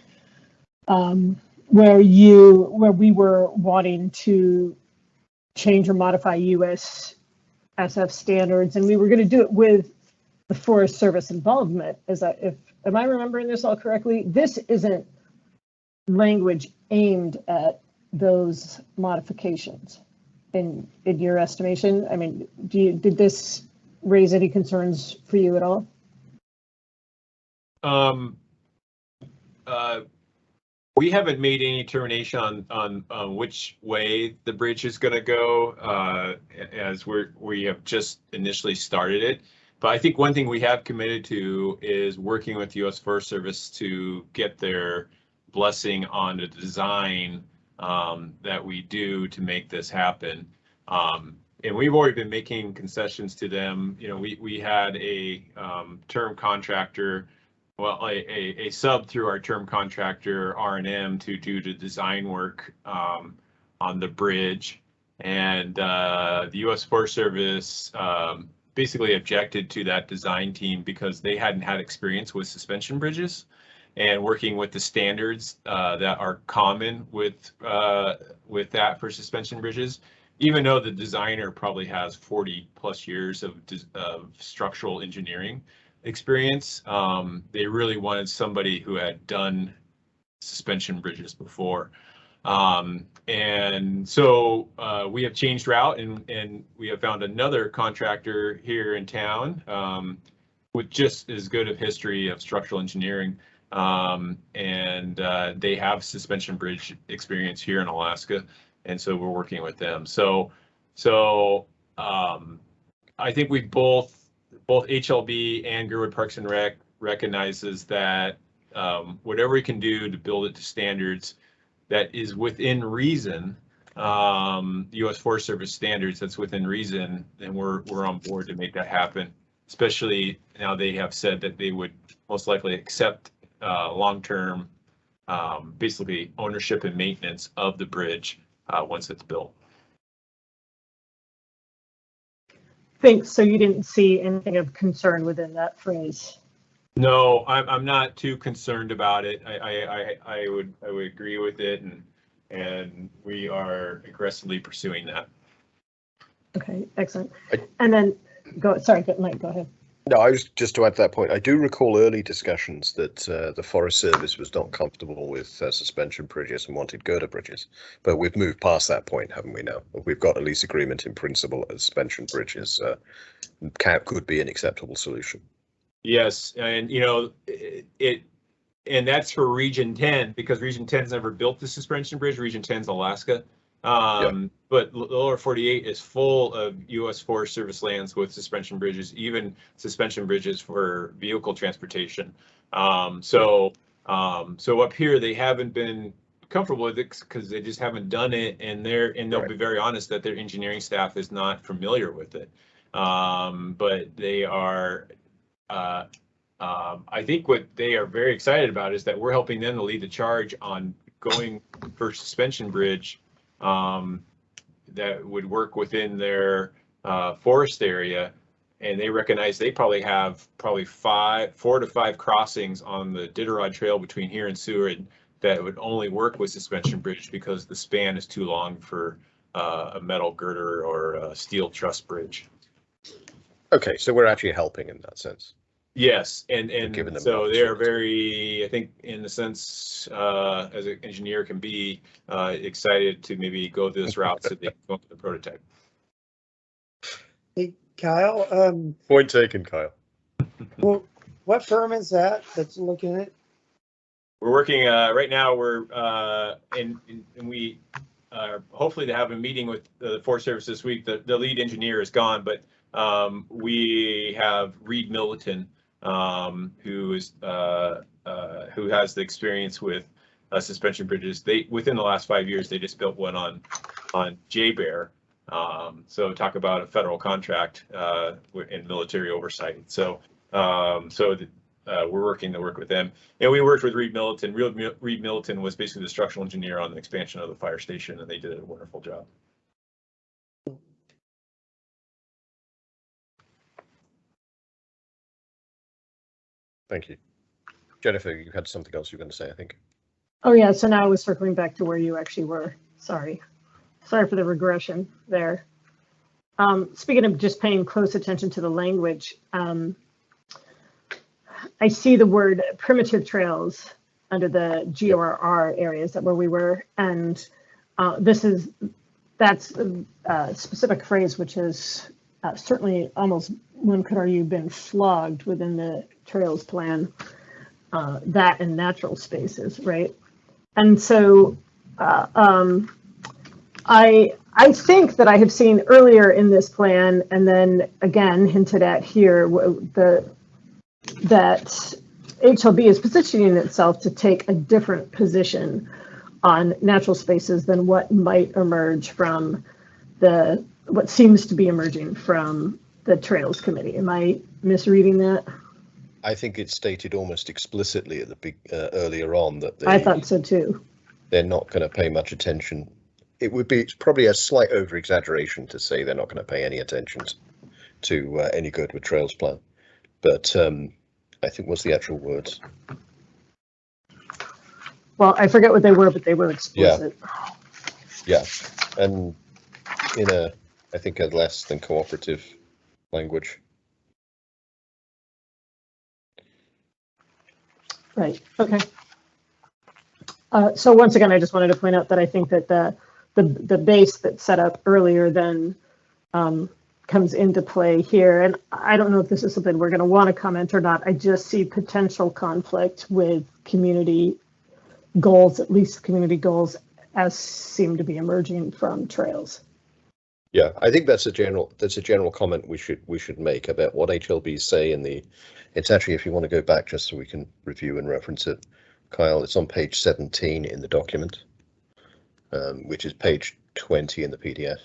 where we were wanting to change or modify USSF standards, and we were going to do it with the Forest Service involvement. Am I remembering this all correctly? This isn't language aimed at those modifications in your estimation. I mean, did this raise any concerns for you at all? We haven't made any determination on which way the bridge is going to go, as we have just initially started it. But I think one thing we have committed to is working with the U.S. Forest Service to get their blessing on the design that we do to make this happen. And we've already been making concessions to them. You know, we had a term contractor, well, a sub through our term contractor R&M to do the design work on the bridge, and the U.S. Forest Service basically objected to that design team because they hadn't had experience with suspension bridges and working with the standards that are common with that for suspension bridges. Even though the designer probably has 40 plus years of structural engineering experience, they really wanted somebody who had done suspension bridges before. And so we have changed route and we have found another contractor here in town with just as good of history of structural engineering. And they have suspension bridge experience here in Alaska. And so we're working with them. So I think we both HLB and Girdwood Parks and Rec recognizes that whatever we can do to build it to standards that is within reason, U.S. Forest Service standards that's within reason, then we're on board to make that happen. Especially now they have said that they would most likely accept long-term, basically ownership and maintenance of the bridge once it's built. Thanks. So you didn't see anything of concern within that phrase? No, I'm not too concerned about it. I would agree with it, and we are aggressively pursuing that. Okay, excellent. And then sorry, Mike, go ahead. No, I was just to add to that point. I do recall early discussions that the Forest Service was not comfortable with suspension bridges and wanted girder bridges, but we've moved past that point, haven't we? Now we've got a lease agreement in principle that suspension bridges could be an acceptable solution. Yes, and and that's for Region 10 because Region 10's never built the suspension bridge. Region 10's Alaska. But the lower 48 is full of U.S. Forest Service lands with suspension bridges, even suspension bridges for vehicle transportation. So up here they haven't been comfortable with it because they just haven't done it, and they'll be very honest that their engineering staff is not familiar with it. But they are. I think what they are very excited about is that we're helping them to lead the charge on going for suspension bridge. That would work within their forest area, and they recognize they probably have 4 to 5 crossings on the Diderot Trail between here and Seward that would only work with suspension bridge because the span is too long for a metal girder or a steel truss bridge. Okay, so we're actually helping in that sense. Yes, and so they are very, I think, in the sense as an engineer can be excited to maybe go this route so they can go to the prototype. Hey, Kyle. Point taken, Kyle. Well, what firm is that's looking at it? We're working right now. We're and we are hopefully to have a meeting with the Forest Service this week. The lead engineer is gone, but we have Reed Milliton. Who has the experience with suspension bridges. Within the last 5 years, they just built one on J-Bear. So talk about a federal contract in military oversight. So we're working to work with them. And we worked with Reed Milliton. Reed Milliton was basically the structural engineer on the expansion of the fire station, and they did a wonderful job. Thank you. Jennifer, you had something else you were going to say, I think. Oh, yeah. So now I was circling back to where you actually were. Sorry for the regression there. Speaking of just paying close attention to the language, I see the word primitive trails under the GORR areas that where we were. And that's a specific phrase, which is certainly almost, one could argue, been flogged within the trails plan, that and natural spaces, right? And so I think that I have seen earlier in this plan, and then again hinted at here, that HLB is positioning itself to take a different position on natural spaces than what might emerge from what seems to be emerging from the Trails Committee. Am I misreading that? I think it's stated almost explicitly at the earlier on that I thought so too. They're not going to pay much attention. It's probably a slight over exaggeration to say they're not going to pay any attention to any Goodwood Trails plan. But I think what's the actual words? Well, I forget what they were, but they were explicit. Yeah. And in I think a less than cooperative language. Right. Okay. So once again, I just wanted to point out that I think that the base that's set up earlier then comes into play here. And I don't know if this is something we're going to want to comment or not. I just see potential conflict with community goals, at least community goals, as seem to be emerging from trails. Yeah, I think that's a general comment we should make about what HLBs say in the. It's actually, if you want to go back just so we can review and reference it, Kyle, it's on page 17 in the document, which is page 20 in the PDF.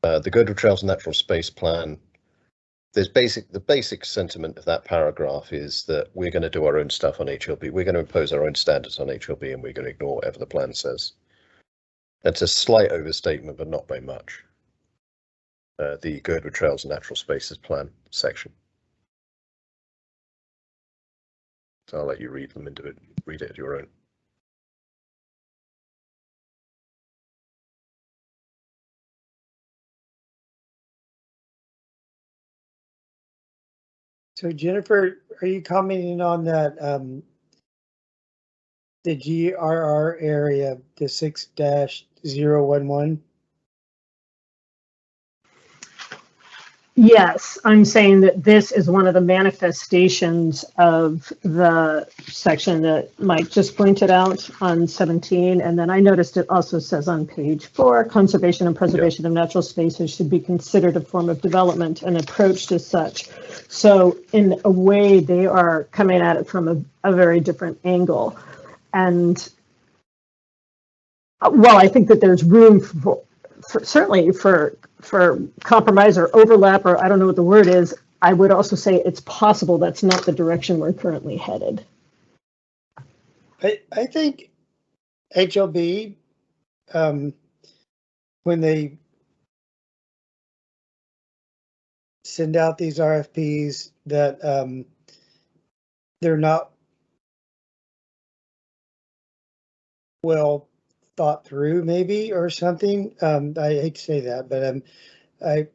The Goodwood Trails Natural Space Plan. The basic sentiment of that paragraph is that we're going to do our own stuff on HLB. We're going to impose our own standards on HLB, and we're going to ignore whatever the plan says. That's a slight overstatement, but not by much. The Girdwood Trails and Natural Spaces Plan section. So I'll let you read it at your own. So Jennifer, are you commenting on that, the GRR area, the 6-011? Yes, I'm saying that this is one of the manifestations of the section that Mike just pointed out on 17. And then I noticed it also says on page 4, conservation and preservation of natural spaces should be considered a form of development and approached as such. So in a way, they are coming at it from a very different angle. And well, I think that there's room for certainly for compromise or overlap, or I don't know what the word is. I would also say it's possible that's not the direction we're currently headed. I think HLB, when they send out these RFPs, that they're not well thought through, maybe, or something. I hate to say that, but I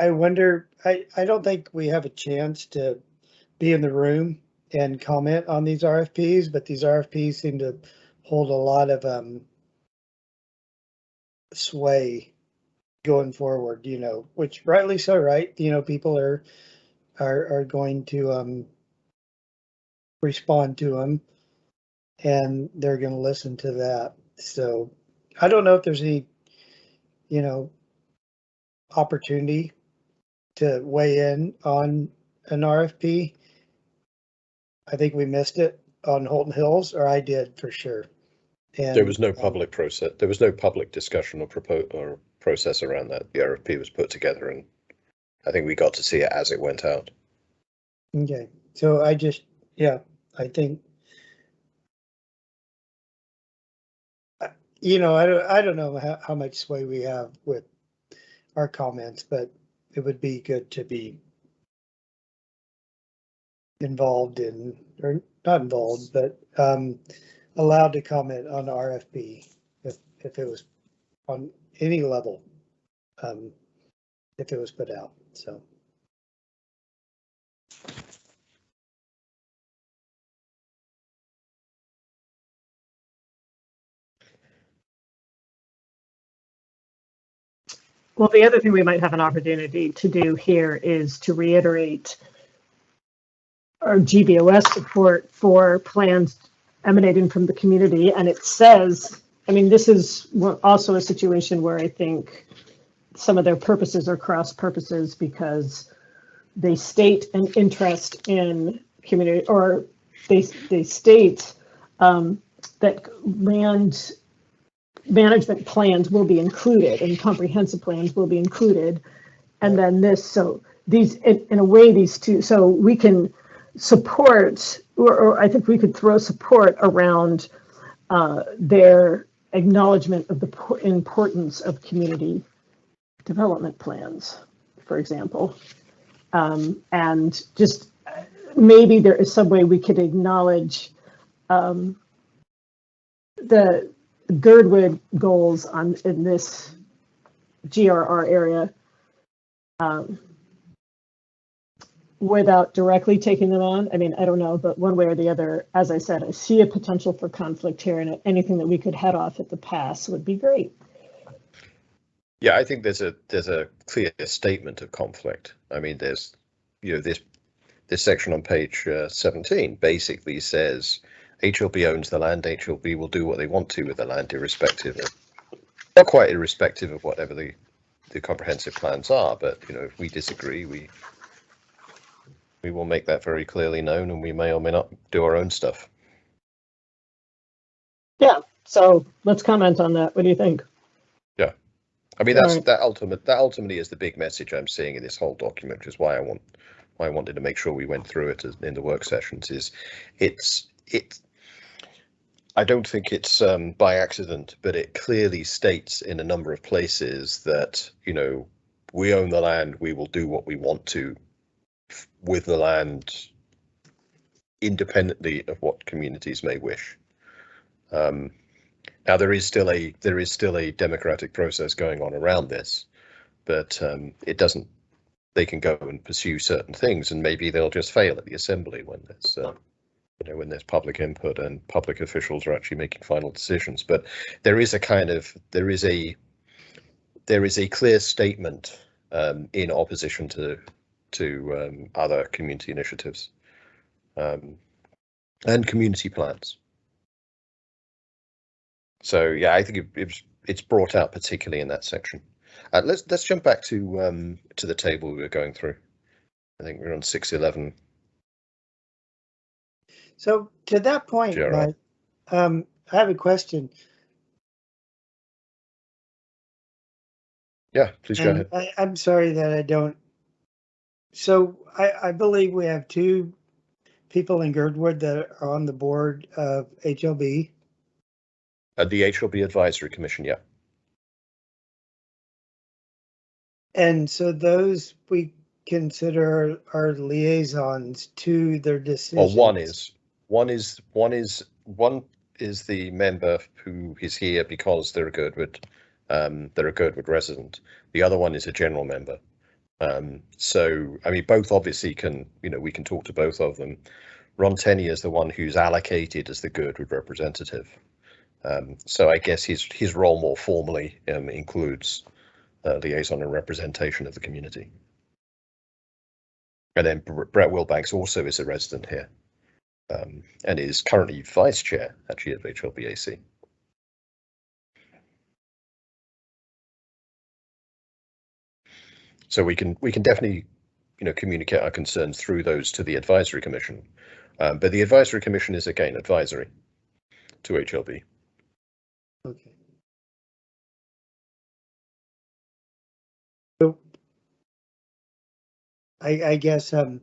wonder. I don't think we have a chance to be in the room and comment on these RFPs, but these RFPs seem to hold a lot of sway going forward. You know, which rightly so, right? You know, people are going to respond to them, and they're going to listen to that. So I don't know if there's any, opportunity to weigh in on an RFP. I think we missed it on Holton Hills, or I did for sure. And there was no public process. There was no public discussion or process around that. The RFP was put together, and I think we got to see it as it went out. Okay, so I think. I don't know how much sway we have with our comments, but it would be good to be involved in, or not involved, but allowed to comment on the RFP if it was on any level, if it was put out. So. Well, the other thing we might have an opportunity to do here is to reiterate our GBOS support for plans emanating from the community. And it says, I mean, this is also a situation where I think some of their purposes are cross purposes, because they state an interest in community, or they state that land management plans will be included and comprehensive plans will be included. And then this, so these, in a way, these two, so we can support, or I think we could throw support around their acknowledgement of the importance of community development plans, for example. And just maybe there is some way we could acknowledge the Girdwood goals in this GRR area without directly taking them on. I mean, I don't know, but one way or the other, as I said, I see a potential for conflict here, and anything that we could head off at the pass would be great. Yeah, I think there's a clear statement of conflict. I mean, there's, this section on page 17 basically says HLB owns the land. HLB will do what they want to with the land, irrespective of, not quite irrespective of whatever the comprehensive plans are. But if we disagree, we will make that very clearly known, and we may or may not do our own stuff. Yeah. So let's comment on that. What do you think? Yeah, I mean that ultimately is the big message I'm seeing in this whole document, which is why I wanted to make sure we went through it in the work sessions. I don't think it's by accident, but it clearly states in a number of places that we own the land. We will do what we want to with the land, independently of what communities may wish. Now there is still a democratic process going on around this, but it doesn't. They can go and pursue certain things, and maybe they'll just fail at the assembly when there's when there's public input and public officials are actually making final decisions. But there is a clear statement in opposition to other community initiatives and community plans. So yeah, I think it's brought out particularly in that section. Let's jump back to the table we were going through. I think we're on 611. So to that point, Mike, I have a question. Yeah, please go ahead. I'm sorry that I don't. So I believe we have two people in Girdwood that are on the board of HLB. The HLB Advisory Commission, yeah. And so those we consider our liaisons to their decisions. Well, one is the member who is here because they're a Goodwood resident. The other one is a general member. So I mean, both obviously can, we can talk to both of them. Ron Tenney is the one who's allocated as the Goodwood representative. So I guess his role more formally includes liaison and representation of the community. And then Brett Wilbanks also is a resident here and is currently vice chair actually of HLBAC. So we can definitely communicate our concerns through those to the advisory commission, but the advisory commission is again advisory to HLB. Okay. So I guess I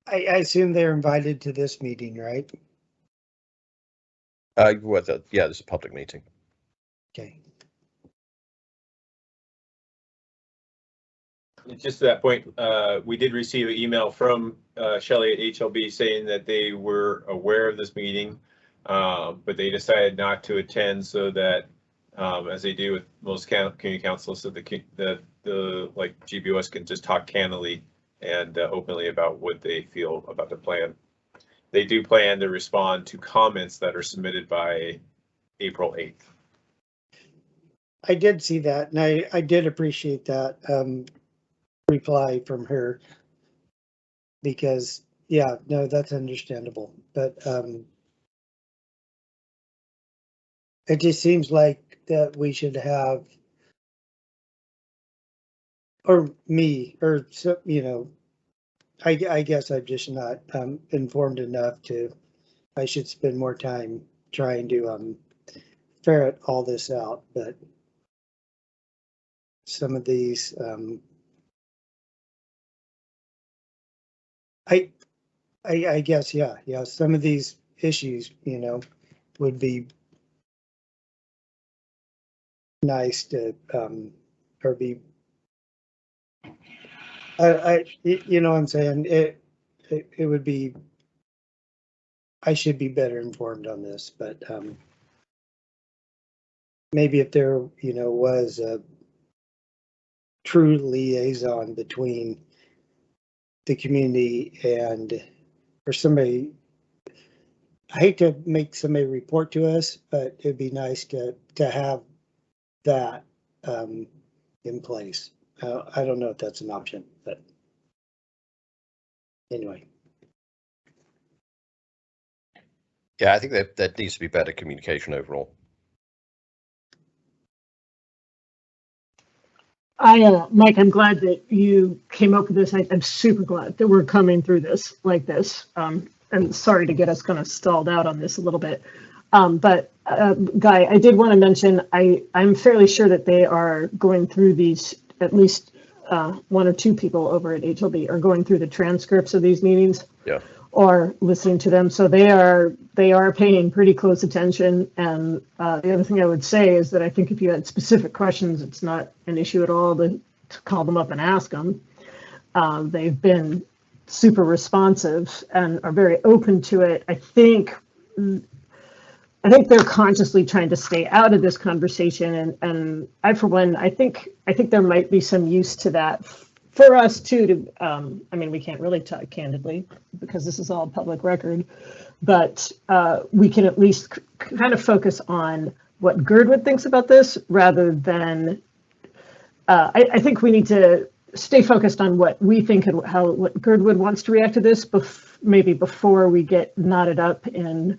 assume they're invited to this meeting, right? Well, yeah, there's a public meeting. Okay. Just to that point, we did receive an email from Shelley at HLB saying that they were aware of this meeting, but they decided not to attend so that, as they do with most community councils, so the GBOS can just talk candidly and openly about what they feel about the plan. They do plan to respond to comments that are submitted by April 8th. I did see that, and I did appreciate that reply from her, because yeah, no, that's understandable, but it just seems like that we should have, or me, or so, I guess I'm just not informed enough I should spend more time trying to ferret all this out, but some of these I guess yeah, some of these issues would be nice to or be you know what I'm saying, it would be, I should be better informed on this, but maybe if there was a true liaison between the community and, or somebody, I hate to make somebody report to us, but it'd be nice to have that in place. I don't know if that's an option, but anyway. Yeah, I think there needs to be better communication overall. Mike, I'm glad that you came up with this. I'm super glad that we're coming through this like this. And sorry to get us kind of stalled out on this a little bit. But Guy, I did want to mention, I'm fairly sure that they are going through these, at least one or two people over at HLB are going through the transcripts of these meetings. Yeah. Or listening to them. So they are paying pretty close attention. And the other thing I would say is that I think if you had specific questions, it's not an issue at all to call them up and ask them. They've been super responsive and are very open to it. I think they're consciously trying to stay out of this conversation. And I, for one, I think there might be some use to that for us too, to, I mean, we can't really talk candidly because this is all public record, but we can at least kind of focus on what Girdwood thinks about this rather than, I think we need to stay focused on what we think and what Girdwood wants to react to this, maybe before we get knotted up in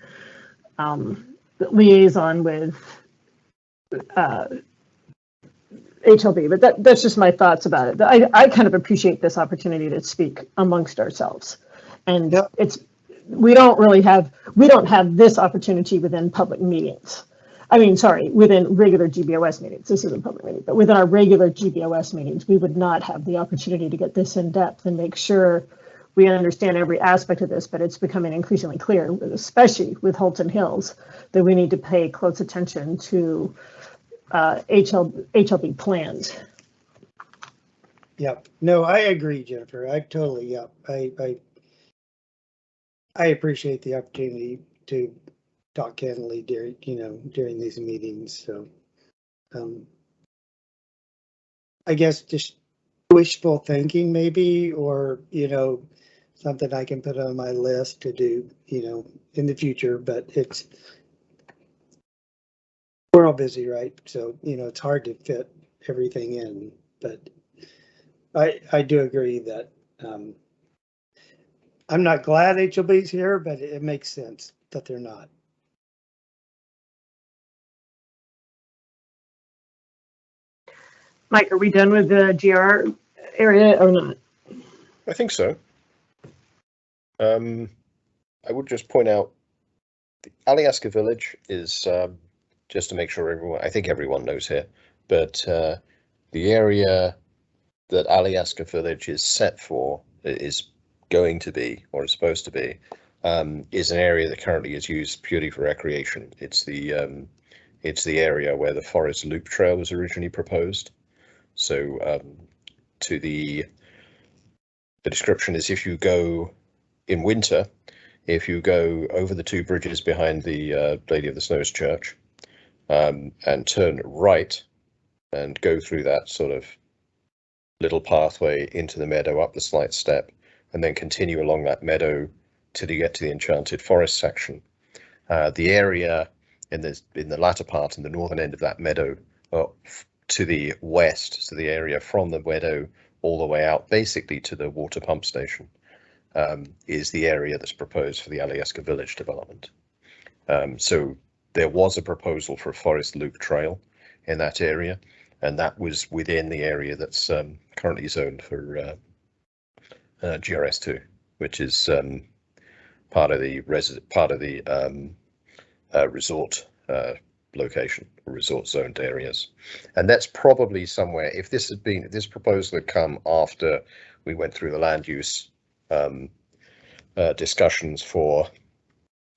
liaison with HLB, but that's just my thoughts about it. I kind of appreciate this opportunity to speak amongst ourselves, and we don't have this opportunity within public meetings. I mean, sorry, within regular GBOS meetings. This isn't a public meeting, but within our regular GBOS meetings, we would not have the opportunity to get this in depth and make sure we understand every aspect of this. But it's becoming increasingly clear, especially with Holton Hills, that we need to pay close attention to HLB plans. Yep. No, I agree, Jennifer. I totally, yep. I appreciate the opportunity to talk candidly during these meetings. So I guess just wishful thinking maybe, or, something I can put on my list to do, in the future, but we're all busy, right? So, it's hard to fit everything in, but I do agree that I'm not glad HLB's here, but it makes sense that they're not. Mike, are we done with the GR area or not? I think so. I would just point out the Alyeska Village is, just to make sure I think everyone knows here, but the area that Alyeska Village is set for, is going to be, or is supposed to be, is an area that currently is used purely for recreation. It's the area where the Forest Loop Trail was originally proposed. So the description is, if you go in winter, if you go over the two bridges behind the Lady of the Snows Church, and turn right and go through that sort of little pathway into the meadow, up the slight step, and then continue along that meadow till you get to the Enchanted Forest section. The area in the latter part, in the northern end of that meadow, to the west, so the area from the meadow all the way out, basically to the water pump station, is the area that's proposed for the Alyeska Village development. So there was a proposal for a Forest Loop Trail in that area, and that was within the area that's currently zoned for GRS2, which is part of the resort location, resort zoned areas. And that's probably somewhere, if this proposal had come after we went through the land use discussions for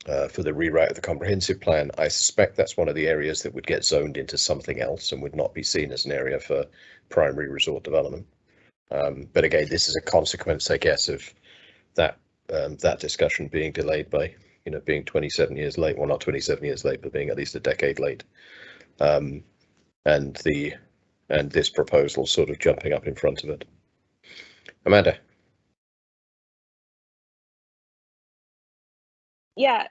the rewrite of the comprehensive plan, I suspect that's one of the areas that would get zoned into something else and would not be seen as an area for primary resort development. But again, this is a consequence, I guess, of that discussion being delayed by, being 27 years late. Well, not 27 years late, but being at least a decade late. And this proposal sort of jumping up in front of it. Amanda. Yeah,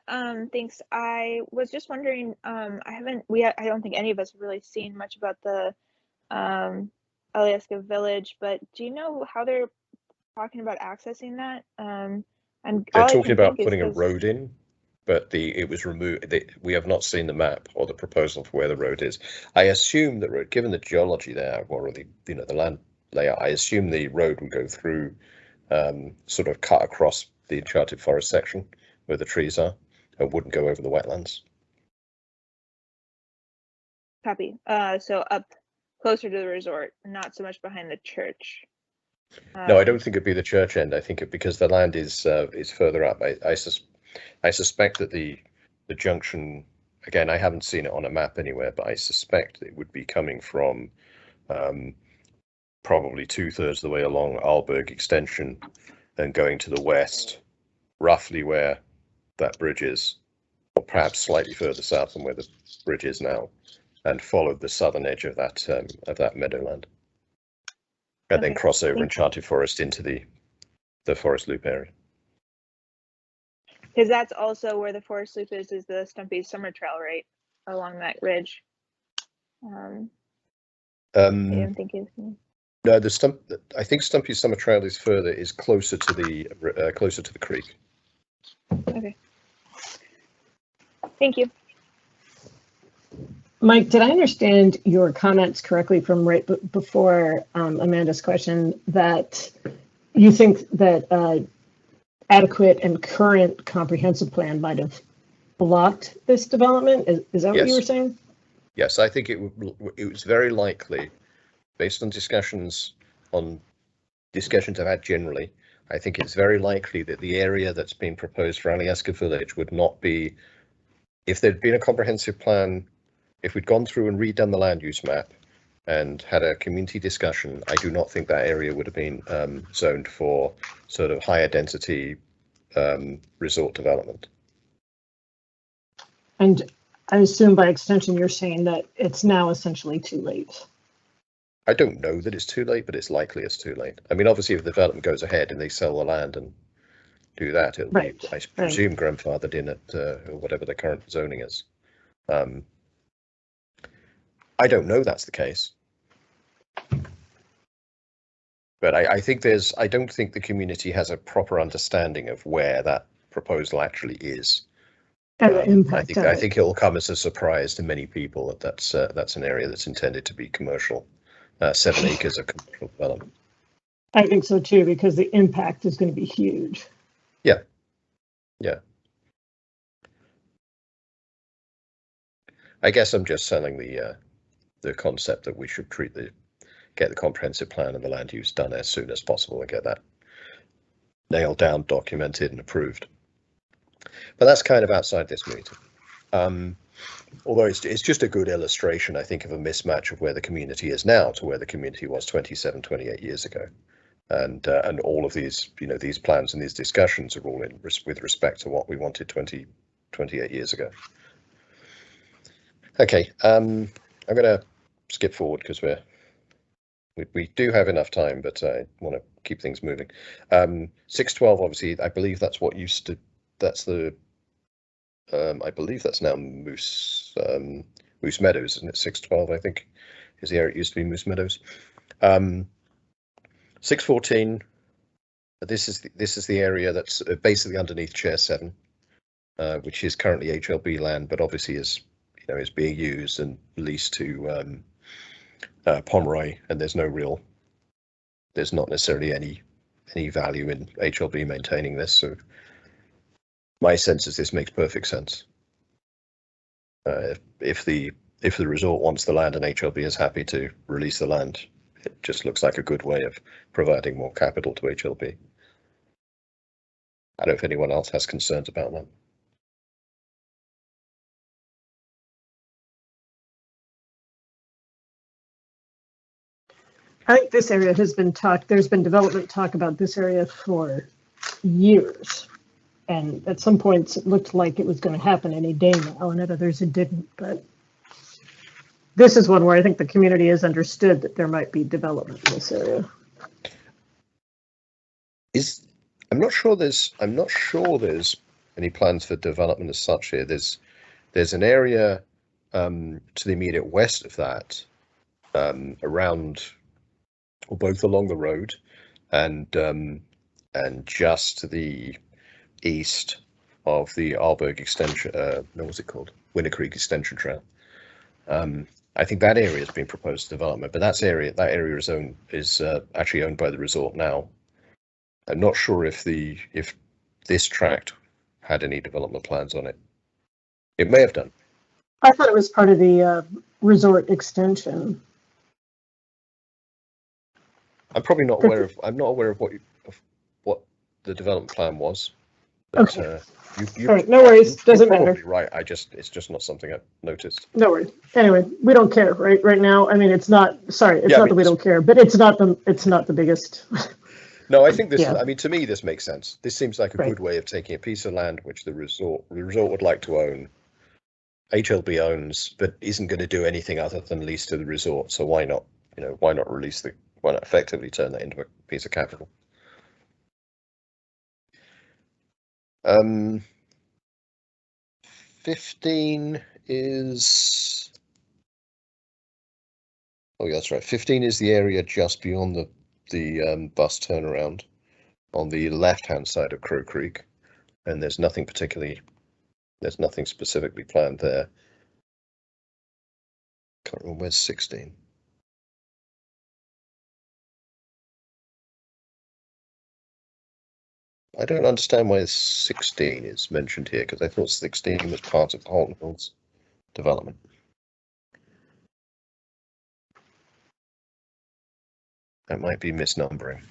thanks. I was just wondering, I don't think any of us have really seen much about the Alyeska Village, but do you know how they're talking about accessing that. And They're all I talking can about think putting is a road in, but it was removed. We have not seen the map or the proposal for where the road is. I assume that given the geology there, or the land layout, I assume the road would go through, sort of cut across the Uncharted Forest section where the trees are, and wouldn't go over the wetlands. Copy. So up closer to the resort, not so much behind the church. No, I don't think it'd be the church end. I think because the land is further up. I suspect that the junction, again, I haven't seen it on a map anywhere, but I suspect it would be coming from probably 2/3 of the way along Arlberg extension and going to the west, roughly where that bridge is, or perhaps slightly further south than where the bridge is now, and follow the southern edge of that meadowland. And then cross over Uncharted Forest into the Forest Loop area. Because that's also where the Forest Loop is the Stumpy's Summer Trail, right? Along that ridge. I'm thinking. No, I think Stumpy's Summer Trail is closer to the creek. Okay. Thank you. Mike, did I understand your comments correctly from right before Amanda's question that you think that adequate and current comprehensive plan might have blocked this development? Is that what you were saying? Yes, I think it was very likely, based on discussions I've had generally, I think it's very likely that the area that's been proposed for Alyeska Village would not be, if there'd been a comprehensive plan, if we'd gone through and redone the land use map and had a community discussion, I do not think that area would have been zoned for sort of higher density resort development. And I assume by extension, you're saying that it's now essentially too late. I don't know that it's too late, but it's likely it's too late. I mean, obviously, if the development goes ahead and they sell the land and do that, it'll be, I presume, grandfathered in at whatever the current zoning is. I don't know that's the case, but I don't think the community has a proper understanding of where that proposal actually is. And the impact I think it will come as a surprise to many people that that's an area that's intended to be commercial, 7 acres of commercial development. I think so too, because the impact is going to be huge. Yeah. I guess I'm just selling the concept that we should get the comprehensive plan and the land use done as soon as possible and get that nailed down, documented, and approved. But that's kind of outside this meeting. Although it's just a good illustration, I think, of a mismatch of where the community is now to where the community was 27, 28 years ago. And all of these, these plans and these discussions are all with respect to what we wanted 28 years ago. Okay, I'm going to skip forward because we do have enough time, but I want to keep things moving. 612, obviously, I believe that's what used to. That's the. I believe that's now Moose Meadows, isn't it? 612, I think, is the area it used to be Moose Meadows. 614. This is the area that's basically underneath Chair 7, which is currently HLB land, but obviously is being used and leased to Pomeroy, and there's not necessarily any value in HLB maintaining this. So my sense is this makes perfect sense. If the resort wants the land and HLB is happy to release the land, it just looks like a good way of providing more capital to HLB. I don't know if anyone else has concerns about that. I think this area has been there's been development talk about this area for years. And at some points it looked like it was going to happen any day now, and at others it didn't. But this is one where I think the community has understood that there might be development in this area. I'm not sure there's any plans for development as such here. There's an area to the immediate west of that, around or both along the road and and just to the east of the Arlberg extension, what was it called? Winter Creek Extension Trail. I think that area has been proposed development, but that area is actually owned by the resort now. I'm not sure if this tract had any development plans on it. It may have done. I thought it was part of the resort extension. I'm probably not aware of. I'm not aware of what the development plan was. But, okay. All right, no worries. Doesn't matter. Right. It's just not something I've noticed. No worries. Anyway, we don't care right now. I mean, it's not. Sorry, it's not that we don't care, but it's not the biggest. No, I think this. Yeah. I mean, to me, this makes sense. This seems like a good way of taking a piece of land which the resort would like to own. HLB owns, but isn't going to do anything other than lease to the resort. So why not? Why not effectively turn that into a piece of capital? 15 is. Oh, yeah, that's right. 15 is the area just beyond the bus turnaround on the left-hand side of Crow Creek, and there's nothing specifically planned there. Can't remember where's 16. I don't understand why 16 is mentioned here, because I thought 16 was part of Halton Hills development. That might be misnumbering.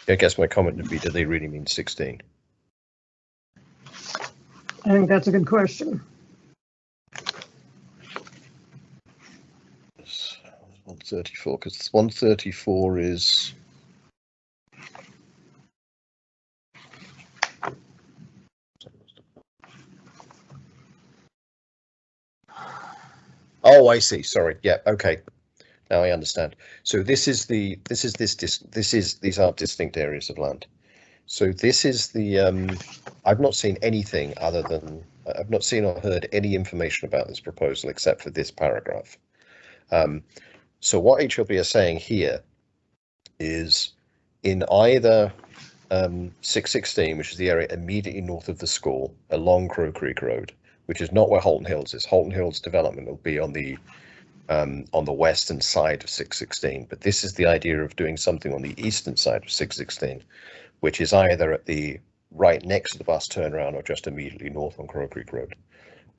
I guess my comment would be, do they really mean 16? I think that's a good question. 134, because 134 is. Oh, I see. Sorry. Yeah. Okay. Now I understand. So these are distinct areas of land. So this is the. I've not seen anything other than I've not seen or heard any information about this proposal except for this paragraph. So what HLB are saying here is in either 616, which is the area immediately north of the school, along Crow Creek Road, which is not where Halton Hills is. Halton Hills development will be on the western side of 616, but this is the idea of doing something on the eastern side of 616, which is either at the right next to the bus turnaround or just immediately north on Crow Creek Road,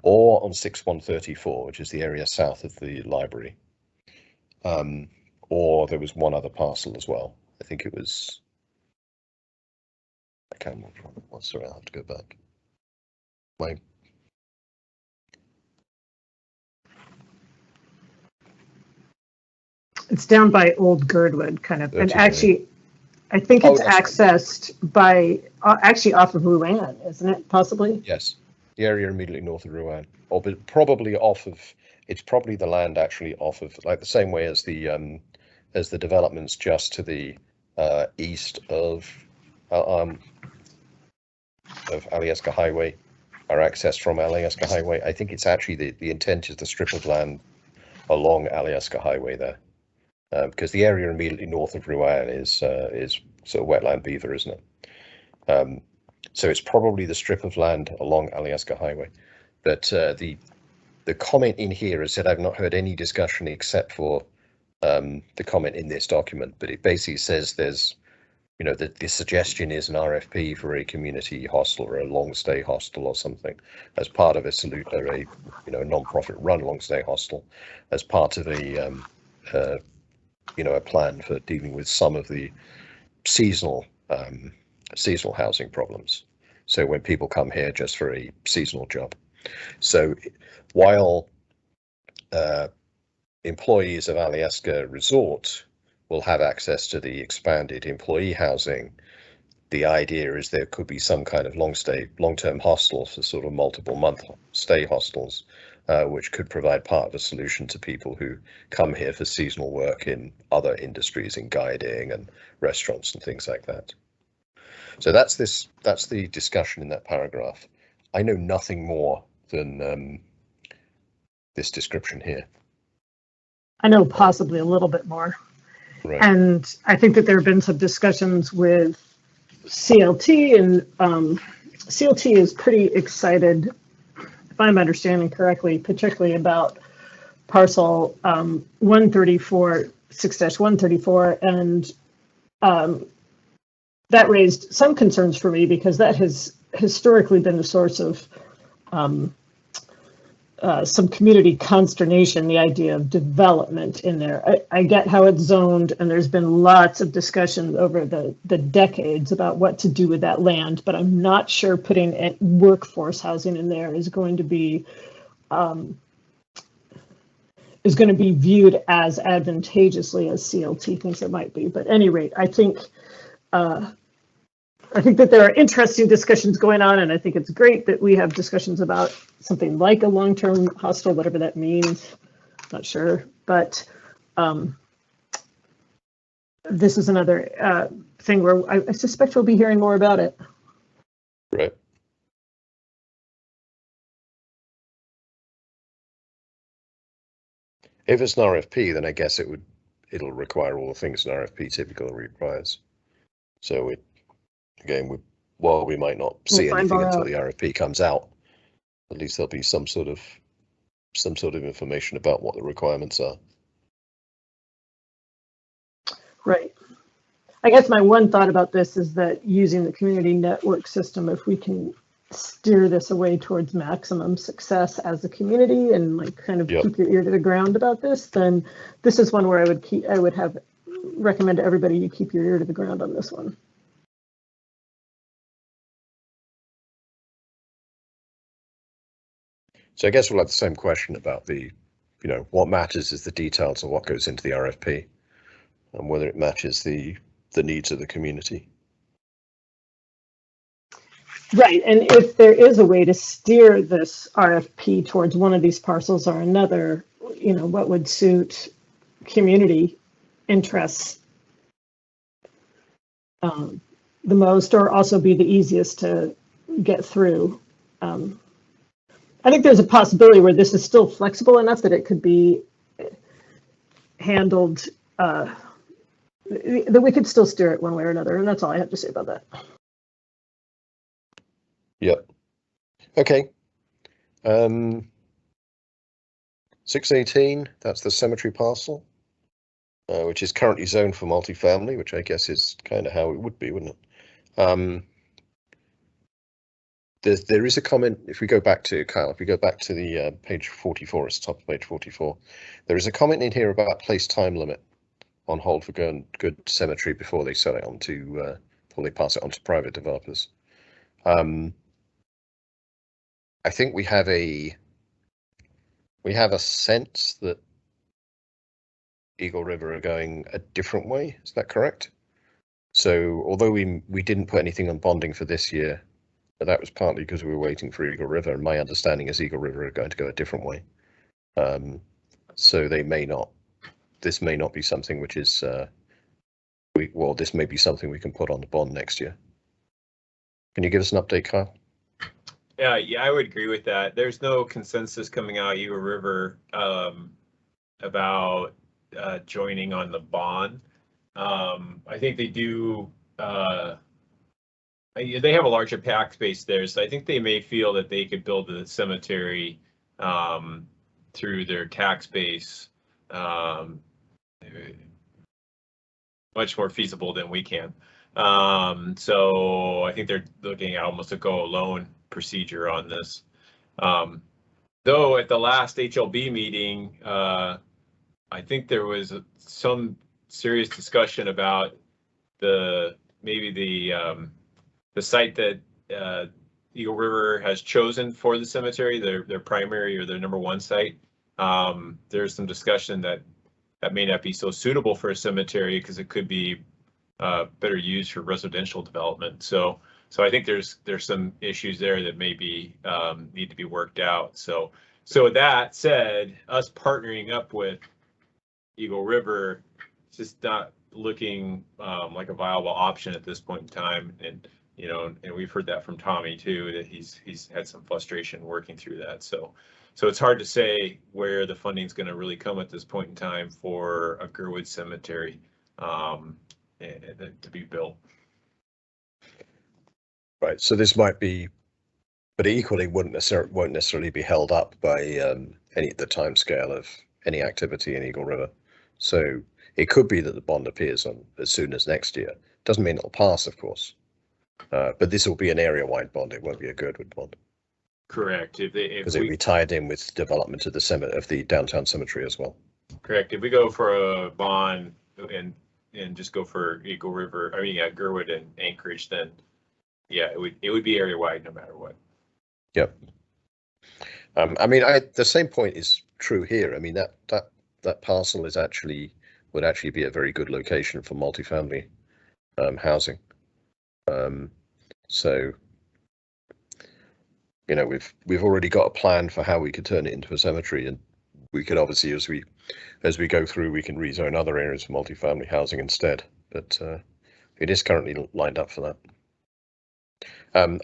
or on 6134, which is the area south of the library. Or there was one other parcel as well. I think it was. I can't remember what it was. Sorry, I'll have to go back. It's down by Old Girdwood, kind of, and actually, I think it's accessed by actually off of Rouen, isn't it? Possibly. Yes, the area immediately north of Rouen, or but probably off of. It's probably the land actually off of, like the same way as the developments just to the east of Alyeska Highway are accessed from Alyeska Highway. I think it's actually the intent is the strip of land along Alyeska Highway there, because the area immediately north of Rouen is sort of wetland beaver, isn't it? So it's probably the strip of land along Alyeska Highway. But the comment in here is that I've not heard any discussion except for the comment in this document, but it basically says there's, that the suggestion is an RFP for a community hostel or a long stay hostel or something as part of a non-profit run long stay hostel as part of a plan for dealing with some of the seasonal housing problems. So when people come here just for a seasonal job. So while employees of Alyeska Resort will have access to the expanded employee housing, the idea is there could be some kind of long-term hostels for sort of multiple month stay hostels which could provide part of a solution to people who come here for seasonal work in other industries, in guiding and restaurants and things like that. So that's the discussion in that paragraph. I know nothing more than this description here. I know possibly a little bit more. Right. And I think that there have been some discussions with CLT, and CLT is pretty excited, if I'm understanding correctly, particularly about Parcel 134, 6-134, and that raised some concerns for me because that has historically been the source of some community consternation, the idea of development in there. I get how it's zoned, and there's been lots of discussion over the decades about what to do with that land, but I'm not sure putting workforce housing in there is going to be viewed as advantageously as CLT thinks it might be. But at any rate, I think that there are interesting discussions going on, and I think it's great that we have discussions about something like a long-term hostel, whatever that means. Not sure, but this is another thing where I suspect we'll be hearing more about it. Right. If it's an RFP, then I guess it'll require all the things an RFP typically requires. So while we might not see anything until the RFP comes out, at least there'll be some sort of information about what the requirements are. Right. I guess my one thought about this is that using the community network system, if we can steer this away towards maximum success as a community and like kind of keep your ear to the ground about this, then this is one where I would recommend to everybody you keep your ear to the ground on this one. So I guess we'll have the same question about what matters is the details of what goes into the RFP and whether it matches the needs of the community. Right, and if there is a way to steer this RFP towards one of these parcels or another, what would suit community interests the most, or also be the easiest to get through. I think there's a possibility where this is still flexible enough that it could be handled, that we could still steer it one way or another, and that's all I have to say about that. Yep. Okay. 618, that's the cemetery parcel, which is currently zoned for multifamily, which I guess is kind of how it would be, wouldn't it? There is a comment, if we go back to, Kyle, the page 44, it's the top of page 44, there is a comment in here about place time limit on hold for good cemetery before they sell it on to, before they pass it on to private developers. I think we have a sense that Eagle River are going a different way. Is that correct? So although we didn't put anything on bonding for this year, but that was partly because we were waiting for Eagle River, and my understanding is Eagle River are going to go a different way. So this may not be something which is this may be something we can put on the bond next year. Can you give us an update, Kyle? Yeah, I would agree with that. There's no consensus coming out of Eagle River about joining on the bond. I think they do. They have a larger tax base there, so I think they may feel that they could build the cemetery through their tax base much more feasible than we can. So I think they're looking at almost a go alone procedure on this. Though at the last HLB meeting, I think there was some serious discussion about maybe the site that Eagle River has chosen for the cemetery, their primary or their number one site. There's some discussion that may not be so suitable for a cemetery because it could be better used for residential development. So I think there's some issues there that maybe need to be worked out. So So that said, us partnering up with Eagle River, it's just not looking like a viable option at this point in time. And, you know, and we've heard that from Tommy too, that he's had some frustration working through that. So it's hard to say where the funding is going to really come at this point in time for a Girdwood cemetery to be built. Right. So this might be, but it equally won't necessarily be held up by the time scale of any activity in Eagle River. So it could be that the bond appears on as soon as next year. Doesn't mean it'll pass, of course. But this will be an area-wide bond. It won't be a Girdwood bond. Correct. Because it will be tied in with development of the downtown cemetery as well. Correct. If we go for a bond and just go for Eagle River, Girdwood and Anchorage, then yeah, it would be area-wide no matter what. Yep. The same point is true here. I mean, that parcel would actually be a very good location for multifamily housing. So, you know, we've already got a plan for how we could turn it into a cemetery, and we could obviously, as we go through, we can rezone other areas for multifamily housing instead. But it is currently lined up for that.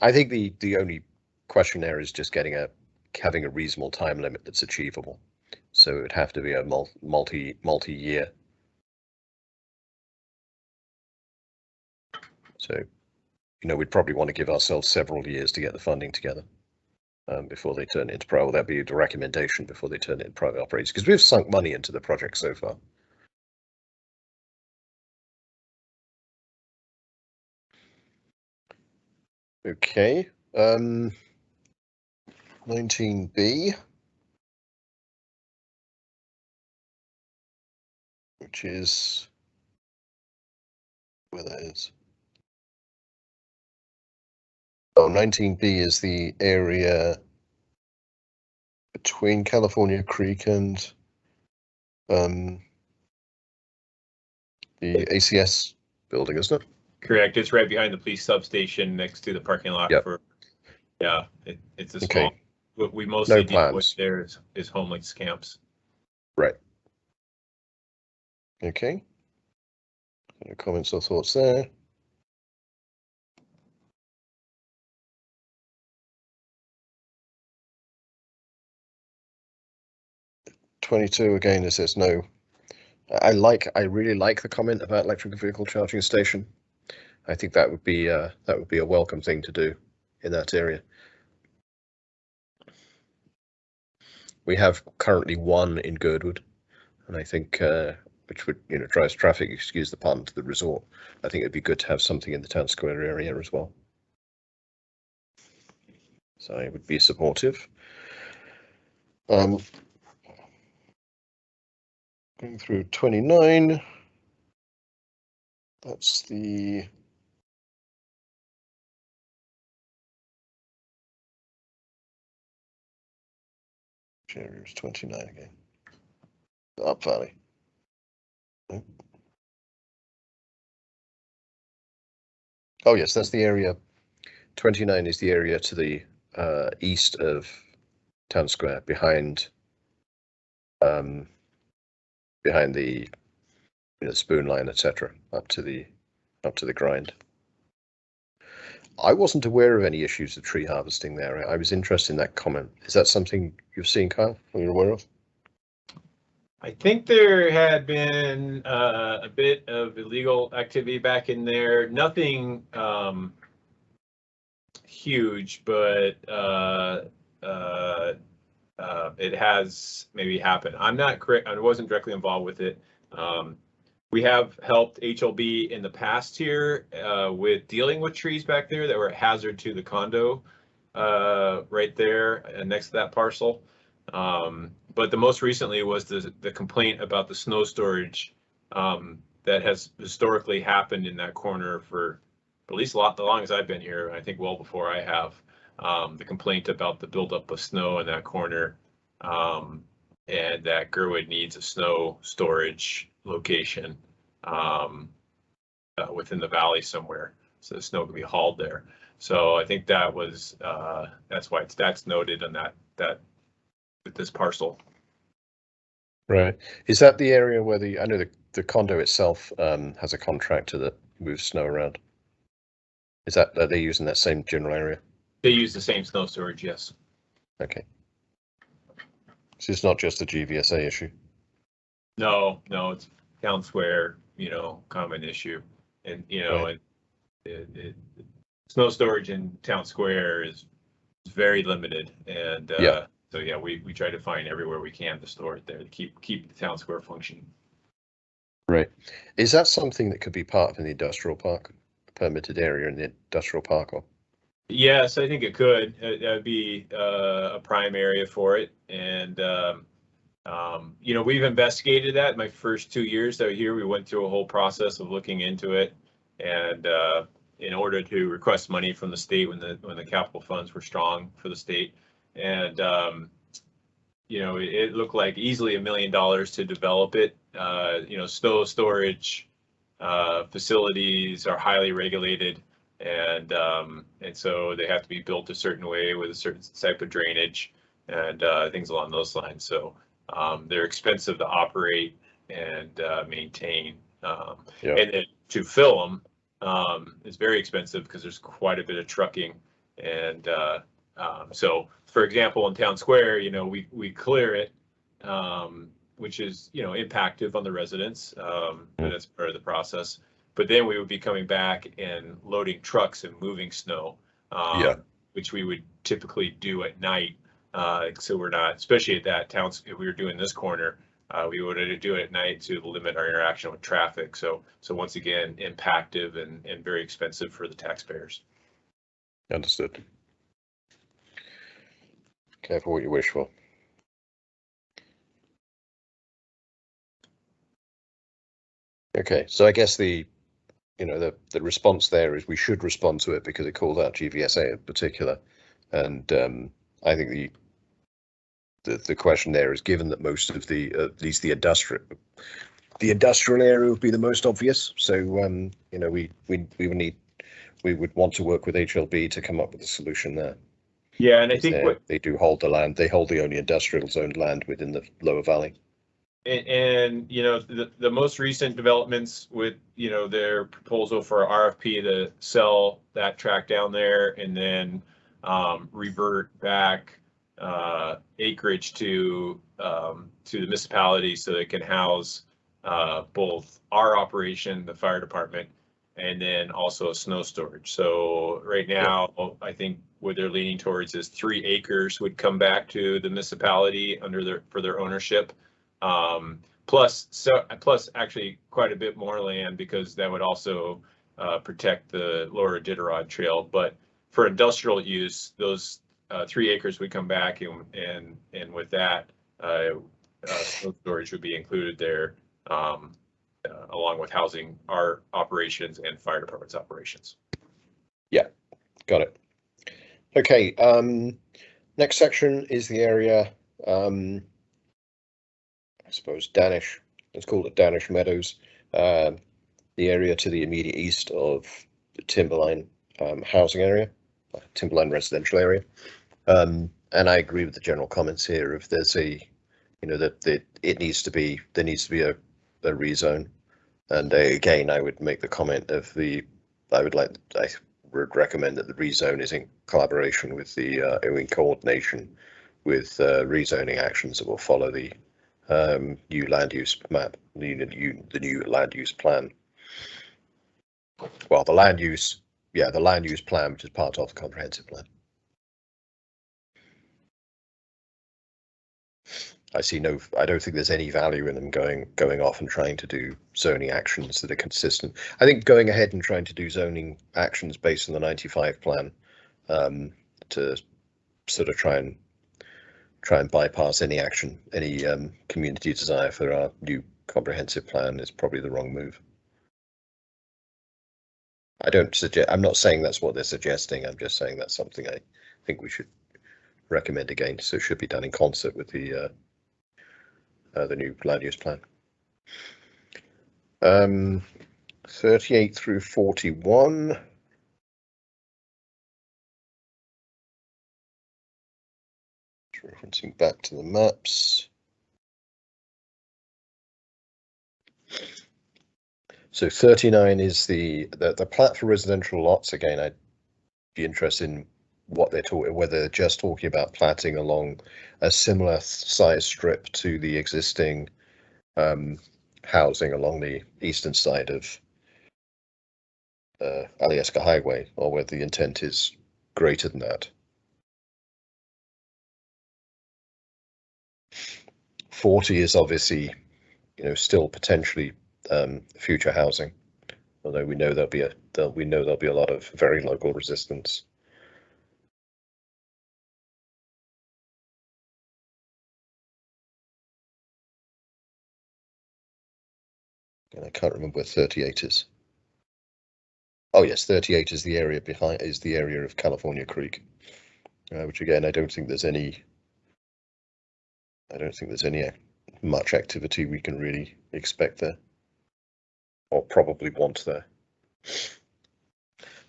I think the only question there is just having a reasonable time limit that's achievable. So it would have to be a multi-year. So, you know, we'd probably want to give ourselves several years to get the funding together before they turn it into private. That'd be the recommendation before they turn it into private operators, because we've sunk money into the project so far. Okay. 19B, which is where that is. Oh, 19B is the area between California Creek and the ACS building, isn't it? Correct. It's right behind the police substation next to the parking lot. Yep. It's a small. Okay. What we mostly deal with plans. there is homeless camps. Right. Okay. Any comments or thoughts there? '22 again. It says no. I really like the comment about electric vehicle charging station. I think that would be a welcome thing to do in that area. We have currently one in Girdwood, and I think which would, you know, drives traffic, excuse the pun, to the resort. I think it'd be good to have something in the town square area as well. So I would be supportive. Going through 29. That's the area is 29 again. Up Valley. Oh yes, that's the area. 29 is the area to the east of Town Square, behind the spoon line, etc., up to the grind. I wasn't aware of any issues of tree harvesting there. I was interested in that comment. Is that something you've seen, Kyle? Are you aware of? I think there had been a bit of illegal activity back in there. Nothing huge, but it has maybe happened. I'm not correct. I wasn't directly involved with it. We have helped HLB in the past here with dealing with trees back there that were a hazard to the condo right there next to that parcel. But the most recently was the complaint about the snow storage that has historically happened in that corner for at least the longest I've been here. I think well before I have. The complaint about the buildup of snow in that corner, and that Girdwood needs a snow storage location within the valley somewhere, so the snow can be hauled there. So I think that was that's why that's noted on that with this parcel. Right. Is that the area where I know the condo itself has a contractor that moves snow around? Is that, are they using that same general area? They use the same snow storage, yes. Okay. So it's not just a GVSA issue. No, it's town square, common issue. And, Right. and snow storage in town square is very limited. And Yeah. so, yeah, we try to find everywhere we can to store it there to keep the town square functioning. Right. Is that something that could be part of the industrial park, permitted area in the industrial park? Or? Yes, I think it could. That'd be a prime area for it. And, we've investigated that. My first 2 years out here, we went through a whole process of looking into it. And in order to request money from the state when the capital funds were strong for the state. And, it looked like easily $1 million to develop it. Snow storage facilities are highly regulated. And so they have to be built a certain way with a certain type of drainage and things along those lines. So they're expensive to operate and maintain. Yeah. And then to fill them is very expensive because there's quite a bit of trucking. And so, for example, in Town Square, we clear it, which is, impactive on the residents. And that's part of the process. But then we would be coming back and loading trucks and moving snow, which we would typically do at night. So we're not, especially at that town, if we were doing this corner, we would do it at night to limit our interaction with traffic. So once again, impactive and very expensive for the taxpayers. Understood. Careful what you wish for. Okay, so I guess the response there is we should respond to it because it called out GVSA in particular, and I think the question there is, given that most of at least the industrial area would be the most obvious. So we would want to work with HLB to come up with a solution there. Yeah, and I think they do hold the land. They hold the only industrial zoned land within the lower valley. And the most recent developments with their proposal for RFP to sell that tract down there and then revert back acreage to the municipality so they can house both our operation, the fire department, and then also snow storage. So right now, I think what they're leaning towards is 3 acres would come back to the municipality for their ownership. Plus actually quite a bit more land, because that would also protect the lower Iditarod Trail. But for industrial use, those 3 acres would come back, and with that, snow storage would be included there, along with housing our operations and fire department's operations. Yeah, got it. Okay, next section is the area. I suppose Danish, let's call it Danish Meadows, the area to the immediate east of the Timberline housing area, Timberline residential area. And I agree with the general comments here. If there's there needs to be a rezone. And again, I would make the comment of I would recommend that the rezone is in collaboration with in coordination with rezoning actions that will follow the new land use map, the new land use plan. Well, the land use plan, which is part of the comprehensive plan. I don't think there's any value in them going off and trying to do zoning actions that are consistent. I think going ahead and trying to do zoning actions based on the 95 plan to sort of try and bypass any action, any community desire for our new comprehensive plan is probably the wrong move. I'm not saying that's what they're suggesting. I'm just saying that's something I think we should recommend again. So it should be done in concert with the new land use plan. 38 through 41. referencing back to the maps. So 39 is the plat for residential lots. Again, I'd be interested in what they're talking, whether they're just talking about platting along a similar size strip to the existing housing along the eastern side of Alyeska Highway, or whether the intent is greater than that. 40 is obviously, still potentially future housing, although we know there'll be a lot of very local resistance. And I can't remember where 38 is. Oh yes, 38 is the area of California Creek, which again I don't think there's any much activity we can really expect there, or probably want there.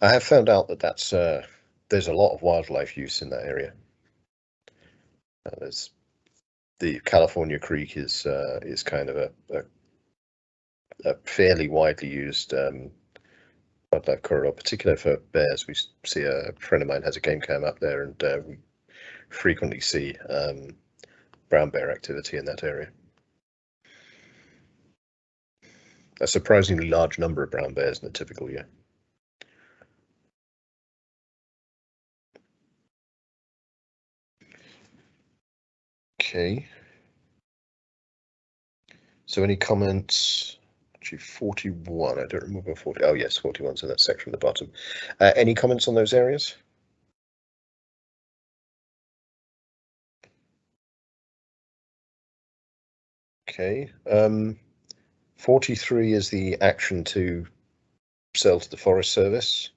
I have found out that there's a lot of wildlife use in that area. There's the California Creek is kind of a fairly widely used wildlife corridor, particularly for bears. We see a friend of mine has a game cam up there, and we frequently see brown bear activity in that area. A surprisingly large number of brown bears in a typical year. Okay. So any comments? Actually, 41. I don't remember 40. Oh yes, 41. So that section at the bottom. Any comments on those areas? Okay. 43 is the action to sell to the Forest Service.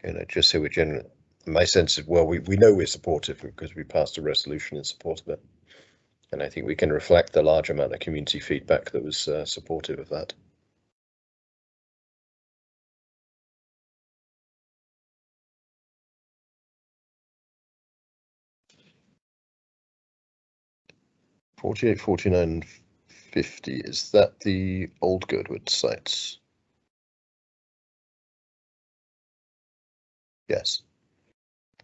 Okay, and I just say we're generally. My sense is, well, we know we're supportive because we passed a resolution in support of it. And I think we can reflect the large amount of community feedback that was supportive of that. "48, 49, 50, is that the old Girdwood sites? Yes.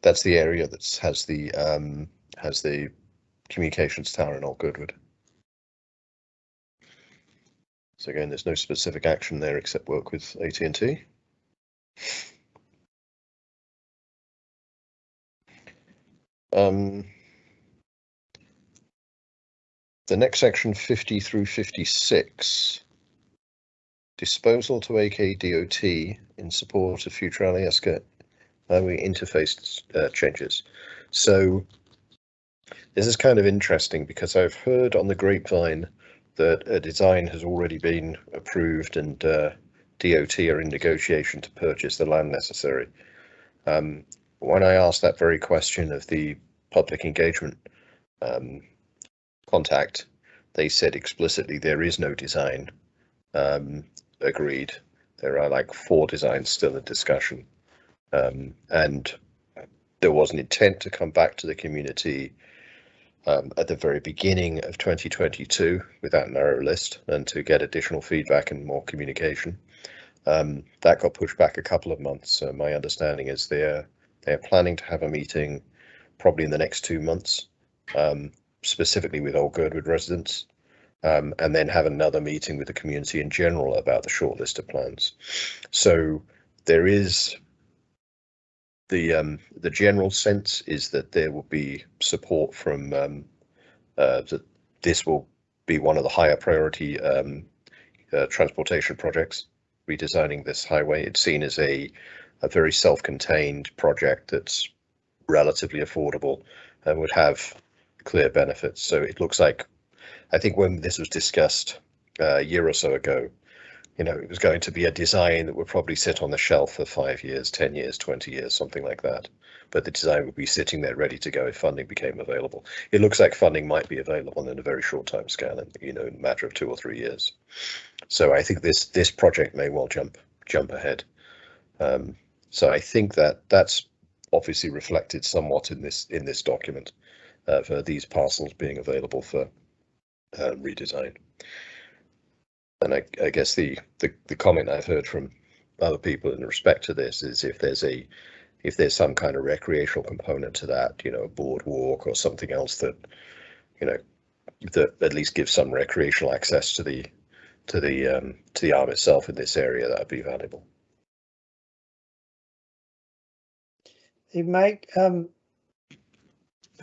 That's the area that has the communications tower in Old Goodwood. So again, there's no specific action there except work with AT&T. The next section, 50 through 56, disposal to AKDOT in support of future Alyeska highway interface changes. So this is kind of interesting because I've heard on the grapevine that a design has already been approved and DOT are in negotiation to purchase the land necessary. When I asked that very question of the public engagement contact, they said explicitly there is no design agreed. There are like 4 designs still in discussion, and there was an intent to come back to the community at the very beginning of 2022 with that narrow list and to get additional feedback and more communication. That got pushed back a couple of months. My understanding is they're planning to have a meeting probably in the next 2 months, specifically with Old Girdwood residents, and then have another meeting with the community in general about the short list of plans. So there is the general sense is that there will be support from that this will be one of the higher priority transportation projects. Redesigning this highway, it's seen as a very self-contained project that's relatively affordable and would have clear benefits. So it looks like, I think when this was discussed a year or so ago, it was going to be a design that would probably sit on the shelf for 5 years, 10 years, 20 years, something like that. But the design would be sitting there ready to go if funding became available. It looks like funding might be available in a very short time scale, in a matter of 2 or 3 years. So I think this project may well jump ahead. So I think that's obviously reflected somewhat in this document for these parcels being available for redesign. And I guess the comment I've heard from other people in respect to this is if there's some kind of recreational component to that, you know, a boardwalk or something else that, you know, that at least gives some recreational access to the arm itself in this area, that would be valuable. Hey, Mike, who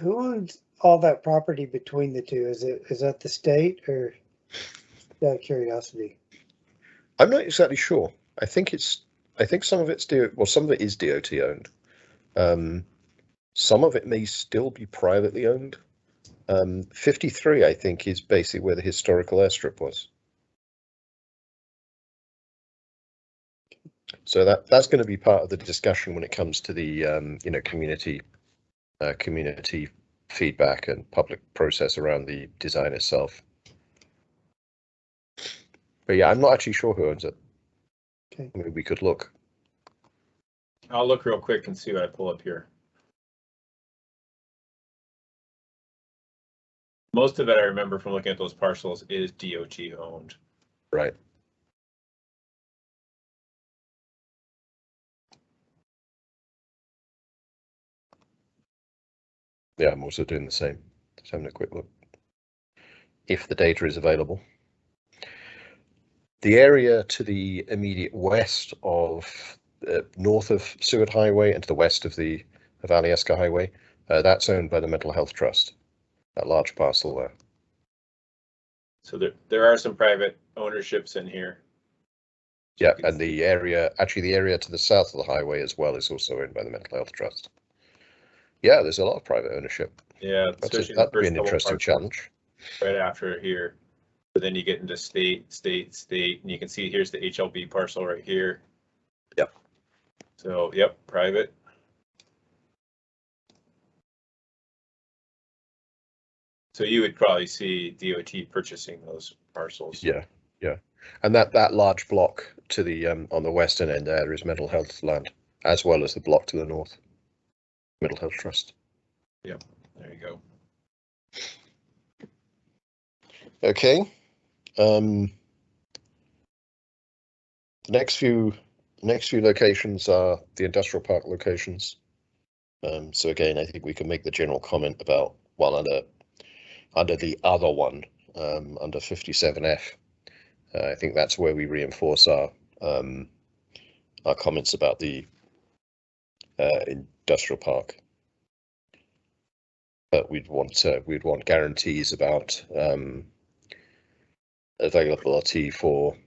owns all that property between the two? Is that the state, or out of curiosity? I'm not exactly sure. I think some of it's some of it is DOT owned. Some of it may still be privately owned. 53, I think, is basically where the historical airstrip was. So that's going to be part of the discussion when it comes to the you know, community feedback and public process around the design itself. But yeah, I'm not actually sure who owns it. Okay. I mean, we could look. I'll look real quick and see what I pull up here. Most of it I remember from looking at those parcels is DOT owned. Right. Yeah, I'm also doing the same. Just having a quick look. If the data is available. The area to the immediate west of, north of Seward Highway and to the west of the Alyeska Highway, that's owned by the Mental Health Trust, that large parcel there. So there are some private ownerships in here. Yeah, and the area to the south of the highway as well is also owned by the Mental Health Trust. Yeah, there's a lot of private ownership. Yeah, That'd be an interesting challenge. Right after here, but then you get into state, and you can see here's the HLB parcel right here. Yep. So, yep, private. So you would probably see DOT purchasing those parcels. Yeah, yeah. And that large block to the on the western end there is mental health land, as well as the block to the north, Mental Health Trust. Yep, there you go. Okay. The next few locations are the industrial park locations. So again, I think we can make the general comment about under the other one, under 57F. I think that's where we reinforce our comments about the industrial park. But we'd want guarantees about availability for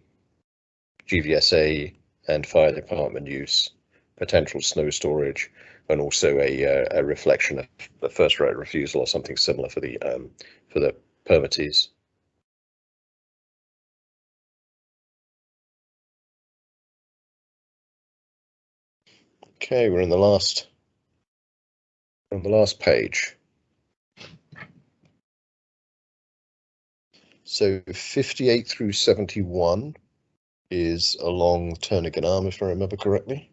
GVSA and fire department use, potential snow storage, and also a reflection of the first right of refusal or something similar for the permittees. Okay, we're on the last page. So 58 through 71 is along Turnagain Arm, if I remember correctly.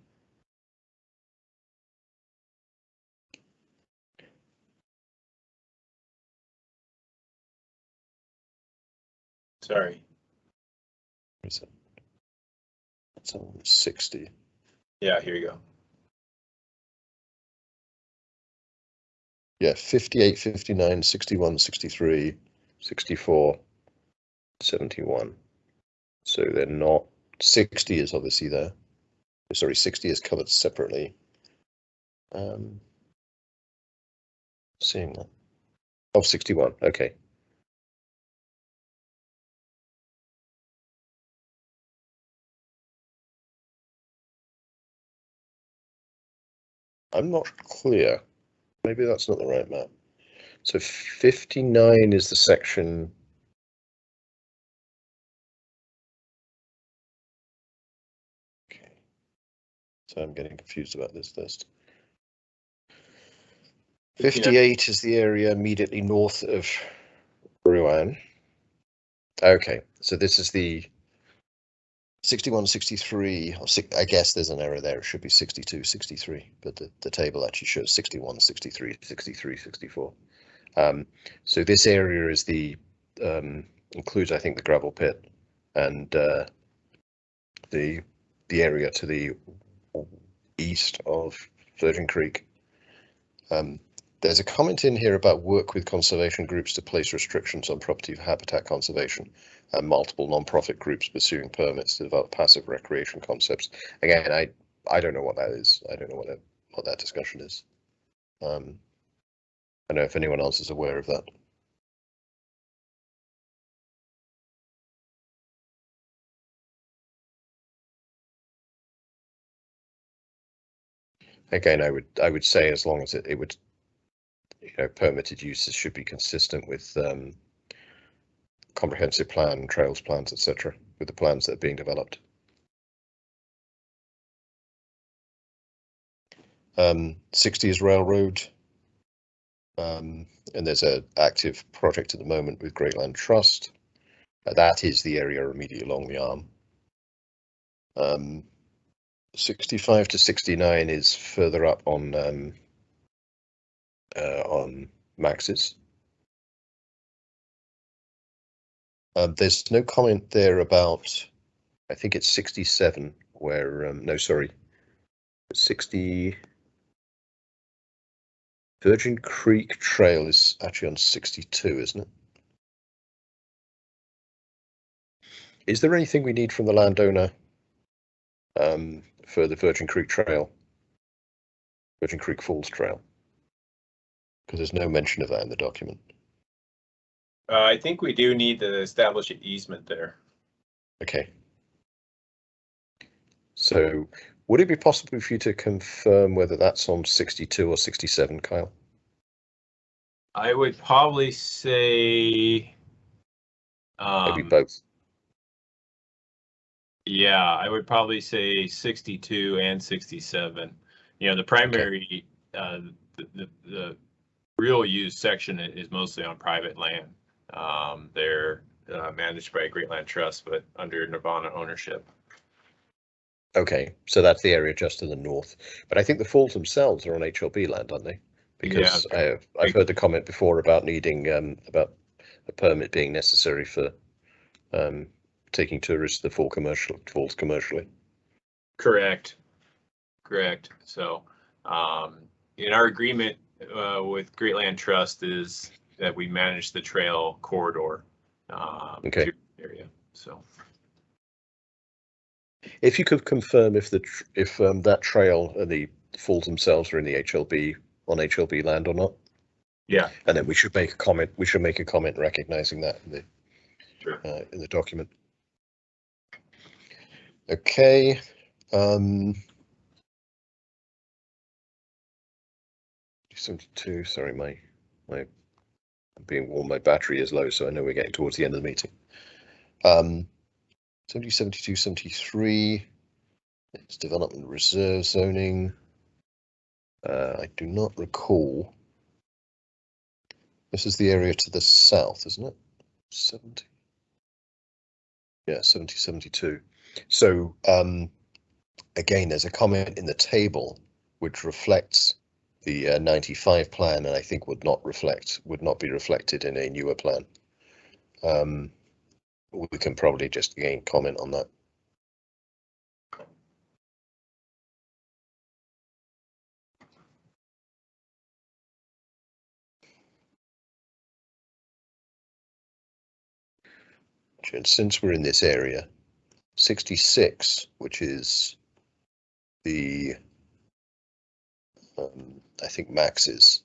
Sorry. Where is it? It's on 60. Yeah, here you go. Yeah, 58, 59, 61, 63, 64, 71. So they're not, 60 is obviously there. Sorry, 60 is covered separately. Seeing that. Oh, 61, okay. I'm not clear. Maybe that's not the right map. So 59 is the section. Okay. So I'm getting confused about this list. 58 is the area immediately north of Rouen. Okay, so this is the 61, 63, or I guess there's an error there. It should be 62, 63, but the table actually shows 61, 63, 63, 64. So this area is the includes, I think, the gravel pit and the area to the east of Virgin Creek. There's a comment in here about work with conservation groups to place restrictions on property for habitat conservation and multiple non-profit groups pursuing permits to develop passive recreation concepts. Again, I don't know what that is. I don't know what that discussion is. I don't know if anyone else is aware of that. Again, I would say as long as it would, permitted uses should be consistent with comprehensive plan, trails plans, etc., with the plans that are being developed. 60 is railroad, and there's an active project at the moment with Great Land Trust. That is the area immediately along the arm. 65 to 69 is further up on Max's. There's no comment there about, I think it's 67 where, no, sorry, 60. Virgin Creek Trail is actually on 62, isn't it? Is there anything we need from the landowner for the Virgin Creek Trail? Virgin Creek Falls Trail? Because there's no mention of that in the document. I think we do need to establish an easement there. Okay. So would it be possible for you to confirm whether that's on 62 or 67, Kyle? I would probably say Maybe both. Yeah, I would probably say 62 and 67. The primary, the real use section is mostly on private land. They're managed by Great Land Trust, but under Nirvana ownership. Okay, so that's the area just to the north. But I think the falls themselves are on HLB land, aren't they? Because yeah, I've heard the comment before about needing about a permit being necessary for taking tourists to the falls commercially. Correct. So in our agreement with Great Land Trust is that we manage the trail corridor okay. to the area. So if you could confirm if that trail and the falls themselves are in the on HLB land or not. Yeah. And then we should make a comment. We should make a comment recognizing that in the sure. In the document. Okay. 72. Sorry, my being warm. My battery is low, so I know we're getting towards the end of the meeting. 70, 72, 73. It's development reserve zoning. I do not recall. This is the area to the south, isn't it? 70. Yeah, 70, 72. So again, there's a comment in the table which reflects the 95 plan, and I think would not be reflected in a newer plan. We can probably just again comment on that. And since we're in this area, 66, which is the I think Max's,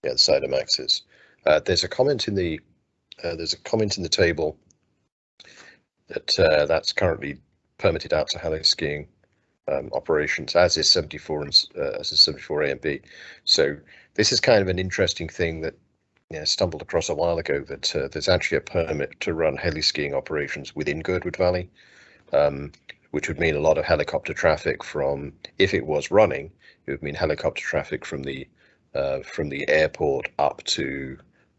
yeah, the side of Max's. There's a comment in the table that that's currently permitted out to heli skiing operations, as is 74 and as is 74A and B. So this is kind of an interesting thing that stumbled across a while ago, that there's actually a permit to run heli skiing operations within Girdwood Valley, which would mean a lot of helicopter traffic from, if it was running, it would mean helicopter traffic from the airport up to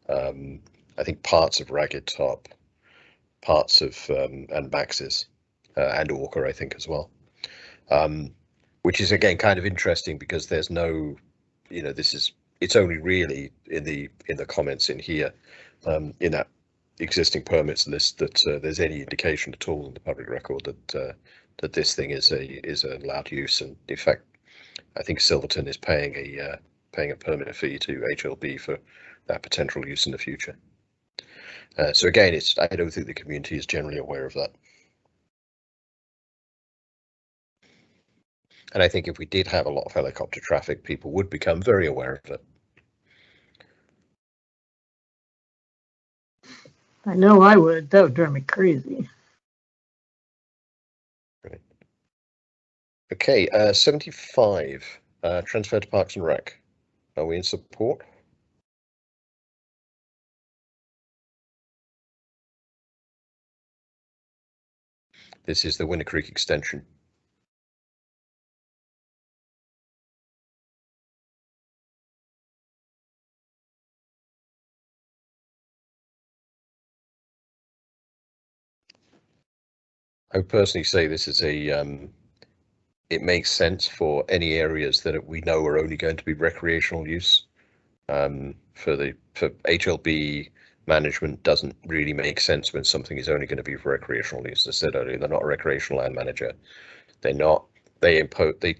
I think parts of Ragged Top, parts of and Max's and Orca, I think, as well. Which is again kind of interesting because there's no, it's only really in the comments in here, in that existing permits list, that there's any indication at all in the public record that this thing is an allowed use. And in fact, I think Silverton is paying a permit fee to HLB for that potential use in the future. So again, I don't think the community is generally aware of that. And I think if we did have a lot of helicopter traffic, people would become very aware of it. I know I would. That would drive me crazy. Right. Okay, 75, transfer to Parks and Rec. Are we in support? This is the Winter Creek extension. I would personally say this is it makes sense for any areas that we know are only going to be recreational use. For HLB management doesn't really make sense when something is only going to be for recreational use. As I said earlier, they're not a recreational land manager. They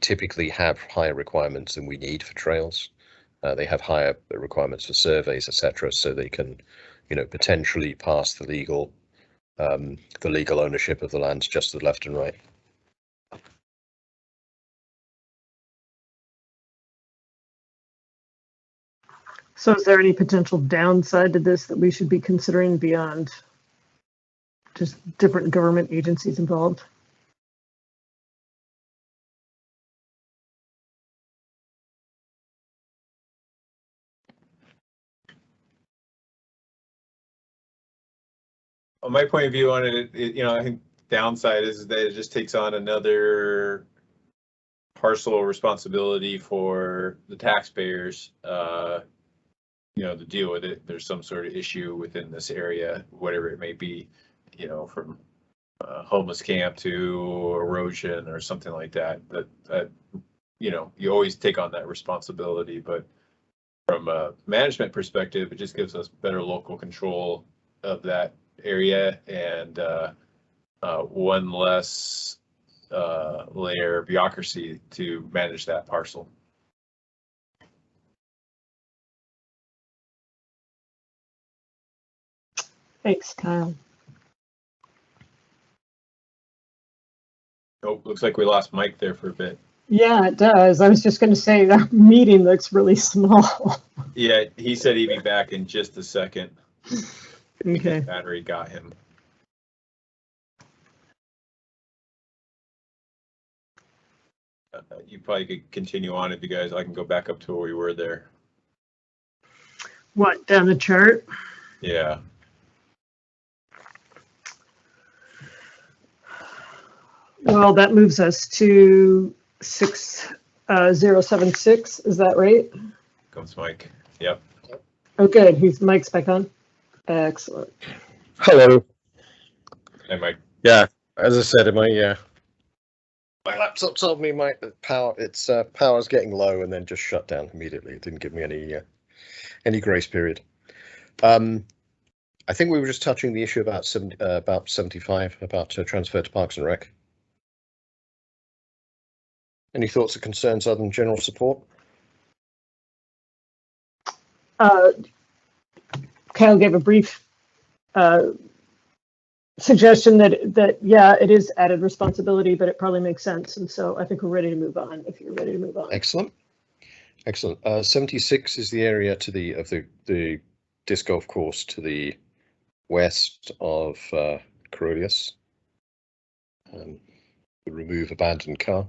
typically have higher requirements than we need for trails. They have higher requirements for surveys, etc., so they can, potentially pass the legal ownership of the lands just to the left and right. So is there any potential downside to this that we should be considering beyond just different government agencies involved? On my point of view on it, I think downside is that it just takes on another parcel responsibility for the taxpayers, to deal with it. There's some sort of issue within this area, whatever it may be, from homeless camp to erosion or something like that, that you always take on that responsibility. But from a management perspective, it just gives us better local control of that area and one less layer of bureaucracy to manage that parcel. Thanks, Kyle. Oh, looks like we lost Mike there for a bit. Yeah, it does. I was just going to say that meeting looks really small. Yeah, he said he'd be back in just a second. Okay. His battery got him. You probably could continue on if you guys. I can go back up to where we were there. What, down the chart? Yeah. Well, that moves us to 6076. Is that right? Comes Mike. Yep. Oh, good. Mike's back on. Excellent. Hello. Hey, Mike. Yeah, as I said, my laptop told me my power's getting low and then just shut down immediately. It didn't give me any grace period. I think we were just touching the issue about 75, about transfer to Parks and Rec. Any thoughts or concerns other than general support? Kyle gave a brief suggestion that yeah, it is added responsibility, but it probably makes sense, and so I think we're ready to move on. If you're ready to move on. Excellent. 76 is the area of the disc golf course to the west of Corollius. The remove abandoned car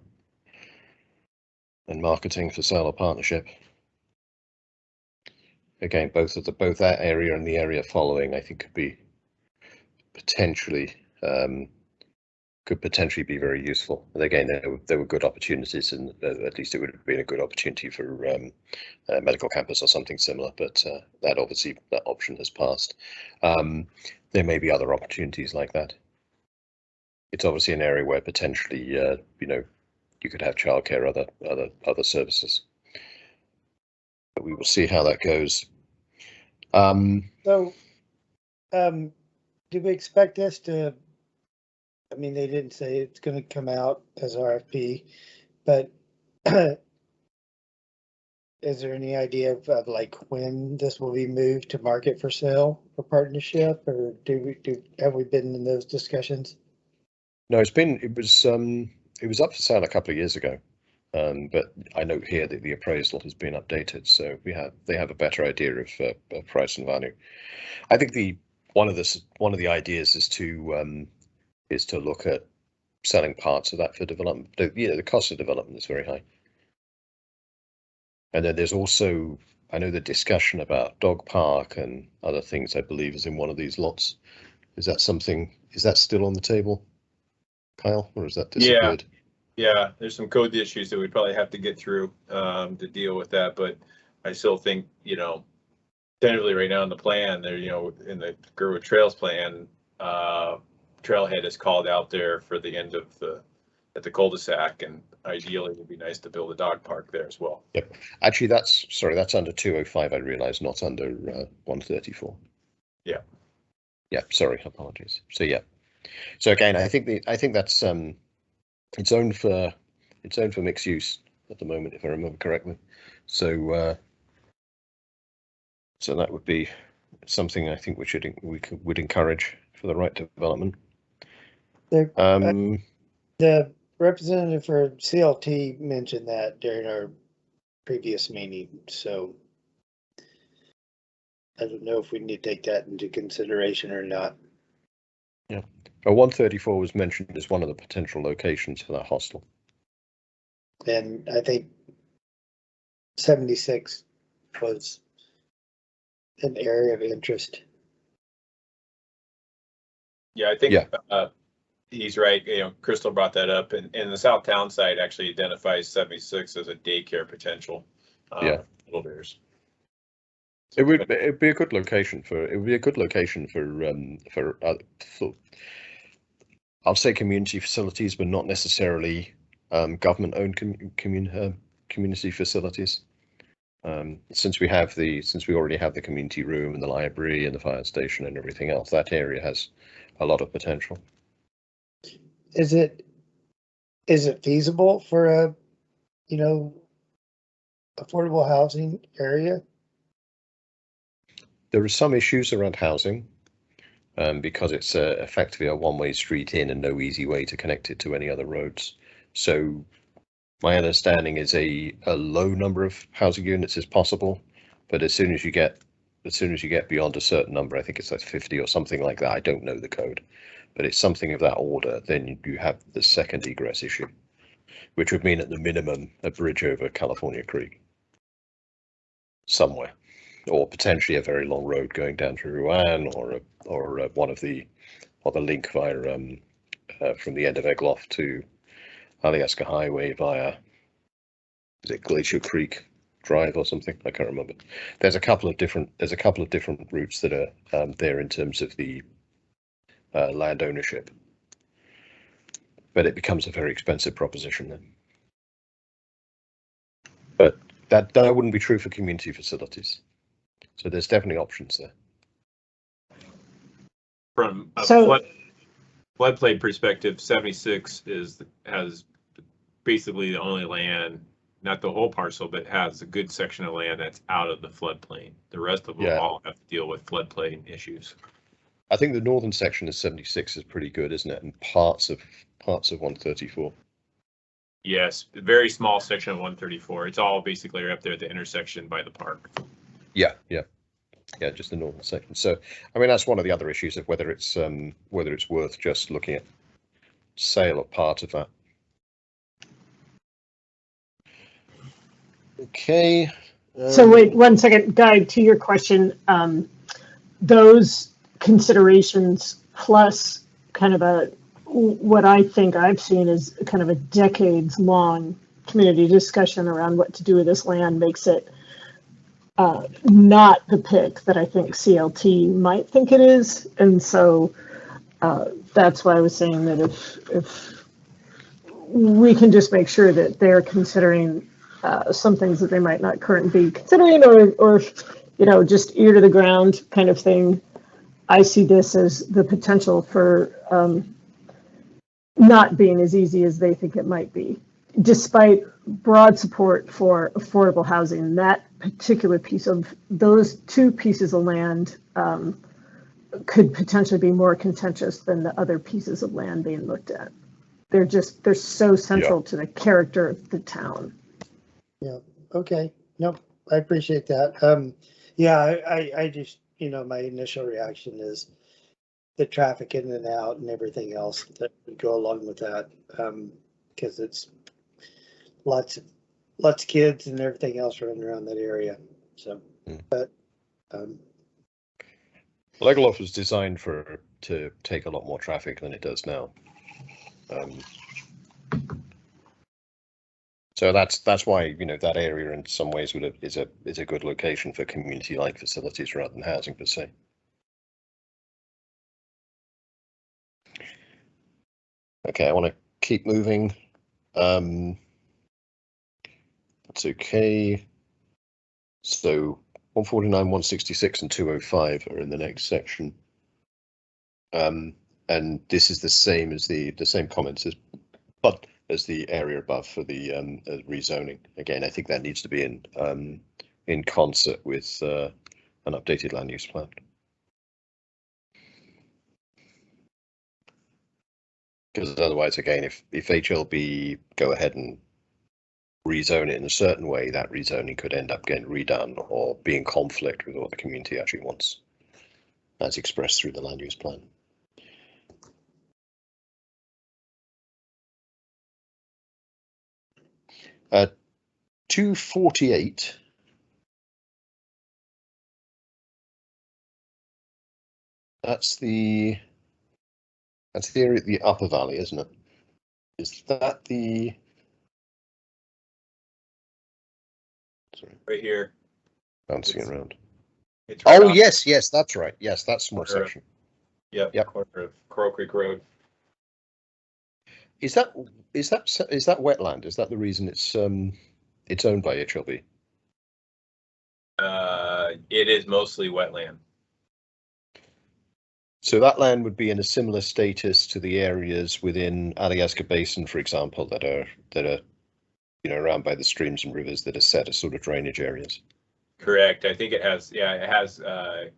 and marketing for sale or partnership. Again, both that area and the area following, I think, could potentially be very useful. And again, there were good opportunities, and at least it would have been a good opportunity for medical campus or something similar. But that option has passed. there may be other opportunities like that. It's obviously an area where potentially, you know, you could have childcare, other services. But we will see how that goes. So, do we expect this to, I mean, they didn't say it's going to come out as RFP, but is there any idea of like when this will be moved to market for sale or partnership, or have we been in those discussions? No, it was up for sale a couple of years ago, but I note here that the appraisal has been updated, so they have a better idea of price and value. I think one of the ideas is to look at selling parts of that for development. The cost of development is very high. And then there's also, I know, the discussion about dog park and other things, I believe, is in one of these lots. Is that still on the table, Kyle, or is that disappeared? Yeah, there's some code issues that we probably have to get through to deal with that, but I still think, you know, tentatively right now in the plan there, you know, in the Girdwood Trails plan, trailhead is called out there for the end of at the cul-de-sac, and ideally it would be nice to build a dog park there as well. Yep. Actually, that's under 205, I realize, not under 134. Yeah. Yeah, sorry, apologies. So yeah. So again, I think that's it's owned for mixed use at the moment, if I remember correctly. So so that would be something I think we would encourage for the right development. The representative for CLT mentioned that during our previous meeting, so I don't know if we need to take that into consideration or not. Yeah, 134 was mentioned as one of the potential locations for that hostel. And I think 76 was an area of interest. Yeah, I think he's right. You know, Crystal brought that up, and the South Town site actually identifies 76 as a daycare potential. Little bears. It would be a good location for I'll say community facilities, but not necessarily government-owned community facilities. Since we already have the community room and the library and the fire station and everything else, that area has a lot of potential. Is it feasible for a, you know, affordable housing area? There are some issues around housing because it's effectively a one-way street in and no easy way to connect it to any other roads. So my understanding is a low number of housing units is possible, but as soon as you get beyond a certain number, I think it's like 50 or something like that. I don't know the code, but it's something of that order. Then you have the second egress issue, which would mean at the minimum a bridge over California Creek somewhere, or potentially a very long road going down to Rouen, or the link via from the end of Egloff to Alyeska Highway via, is it Glacier Creek Drive or something? I can't remember. There's a couple of different routes that are there in terms of the land ownership, but it becomes a very expensive proposition then. But that wouldn't be true for community facilities. So there's definitely options there. From a floodplain perspective, 76 has basically the only land, not the whole parcel, but has a good section of land that's out of the floodplain. The rest of them all have to deal with floodplain issues. I think the northern section of 76 is pretty good, isn't it? And parts of 134. Yes, a very small section of 134. It's all basically up there at the intersection by the park. Yeah, just the northern section. So, I mean, that's one of the other issues of whether it's worth just looking at sale of part of that. Okay. So wait 1 second, Guy, to your question, those considerations plus kind of what I think I've seen is kind of a decades-long community discussion around what to do with this land makes it not the pick that I think CLT might think it is. And so that's why I was saying that if we can just make sure that they're considering some things that they might not currently be considering, or you know, just ear to the ground kind of thing. I see this as the potential for not being as easy as they think it might be. Despite broad support for affordable housing, that particular piece of, those two pieces of land could potentially be more contentious than the other pieces of land being looked at. They're so central to the character of the town. Yeah, okay, nope, I appreciate that. Yeah, I just, you know, my initial reaction is the traffic in and out and everything else that would go along with that, because it's lots of kids and everything else running around that area. So, but Legoland was designed to take a lot more traffic than it does now. So that's why, you know, that area in some ways is a good location for community-like facilities rather than housing per se. Okay, I want to keep moving. That's okay. So 149, 166, and 205 are in the next section. And this is the same as the same comments as the area above for the rezoning. Again, I think that needs to be in concert with an updated land use plan. Because otherwise, again, if HLB go ahead and rezone it in a certain way, that rezoning could end up getting redone or be in conflict with what the community actually wants, as expressed through the land use plan. At 248, that's the area at the upper valley, isn't it? Is that the? Sorry. Right here. Bouncing around. It's right Oh, yes, that's right. Yes, that's small section. Yep. Corner of Coral Creek Road. Is that wetland? Is that the reason it's owned by HLB? It is mostly wetland. So that land would be in a similar status to the areas within Athabasca Basin, for example, that are you know, around by the streams and rivers that are set as sort of drainage areas. Correct. I think it has. Yeah, it has. I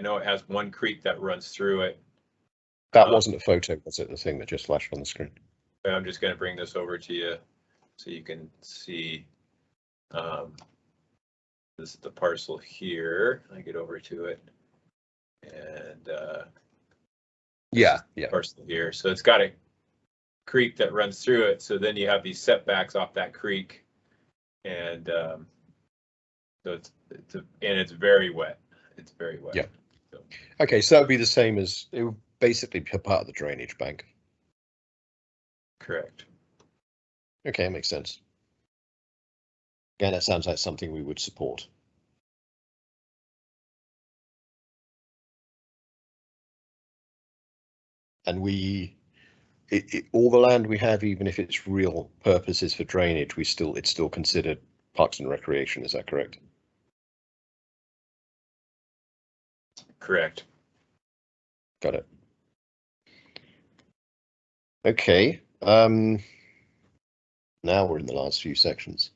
know it has one creek that runs through it. That wasn't a photo, was it? The thing that just flashed on the screen. I'm just going to bring this over to you so you can see. This is the parcel here. I get over to it, and yeah, parcel here. So it's got a creek that runs through it. So then you have these setbacks off that creek, and so it's very wet. It's very wet. Yeah. So. Okay, so that would be the same as it would basically be a part of the drainage bank. Correct. Okay, that makes sense. Again, that sounds like something we would support. And all the land we have, even if its real purpose is for drainage, it's still considered parks and recreation. Is that correct? Correct. Got it. Okay. Now we're in the last few sections.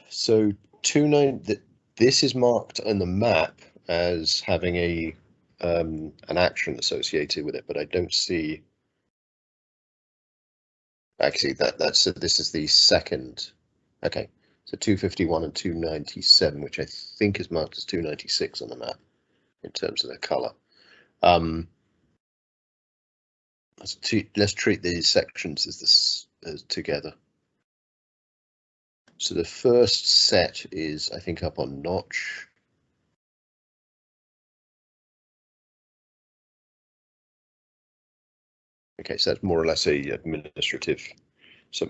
So 29. This is marked on the map as having an action associated with it, but I don't see. Actually, this is the second. Okay, so 251 and 297, which I think is marked as 296 on the map in terms of the color. Let's treat these sections as together. So the first set is, I think, up on Notch. Okay, so that's more or less some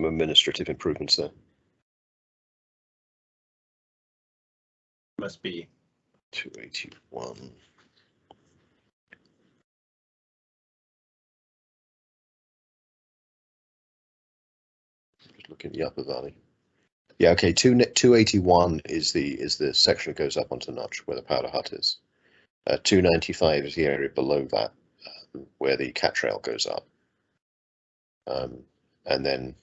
administrative improvements there. Must be 281. Just look in the upper valley. Yeah, okay. 281 is the section that goes up onto Notch where the powder hut is. 295 is the area below that, where the cat trail goes up. And then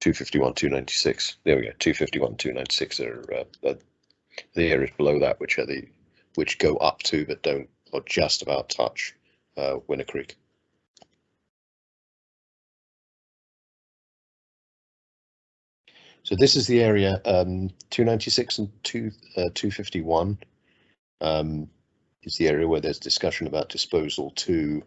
251, 296. There we go. 251, 296 are the areas below that, which go up to but don't, or just about touch, Winner Creek. So this is the area 296 and 251 is the area where there's discussion about disposal to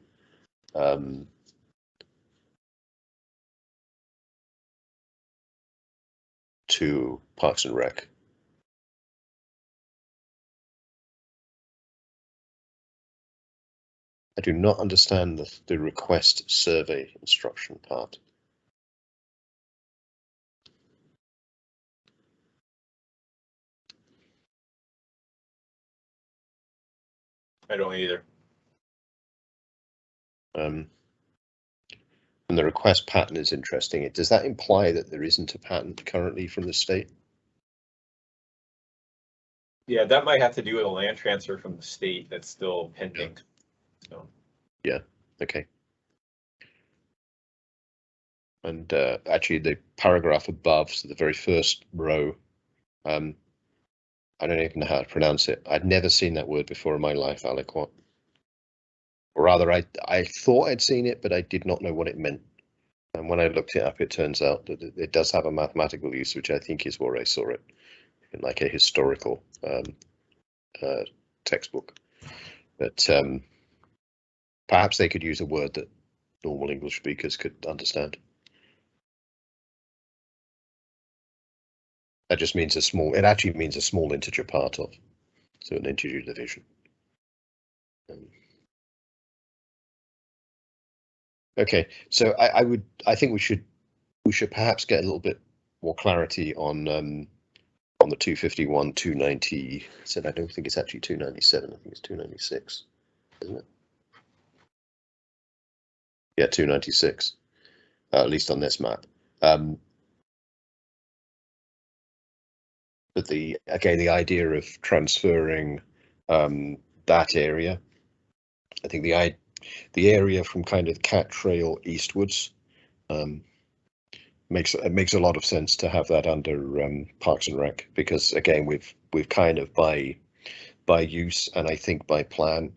Parks and Rec. I do not understand the request survey instruction part. I don't either. And the request pattern is interesting. Does that imply that there isn't a pattern currently from the state? Yeah, that might have to do with a land transfer from the state that's still pending. So. Yeah, okay. And actually the paragraph above, so the very first row, I don't even know how to pronounce it. I'd never seen that word before in my life, aliquot. Or rather, I thought I'd seen it, but I did not know what it meant. And when I looked it up, it turns out that it does have a mathematical use, which I think is where I saw it, in like a historical textbook. But perhaps they could use a word that normal English speakers could understand. That just means it actually means a small integer part of, so an integer division. Okay, so I think we should perhaps get a little bit more clarity on the 251, 290. I don't think it's actually 297. I think it's 296, isn't it? Yeah, 296, at least on this map. But the idea of transferring that area, I think the area from kind of Cat Trail eastwards makes a lot of sense to have that under Parks and Rec, because again we've kind of by use and I think by plan,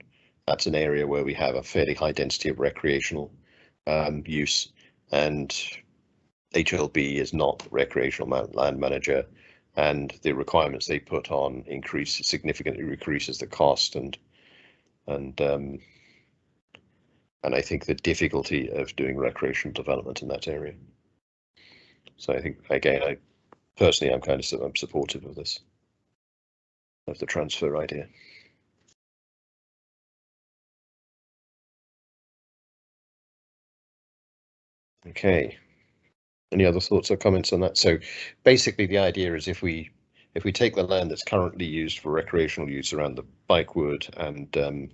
that's an area where we have a fairly high density of recreational use, and HLB is not recreational land manager, and the requirements they put on significantly increases the cost, and I think the difficulty of doing recreational development in that area. So I think, again, I'm supportive of this, of the transfer idea. Okay. Any other thoughts or comments on that? So basically the idea is if we take the land that's currently used for recreational use around the Bikewood and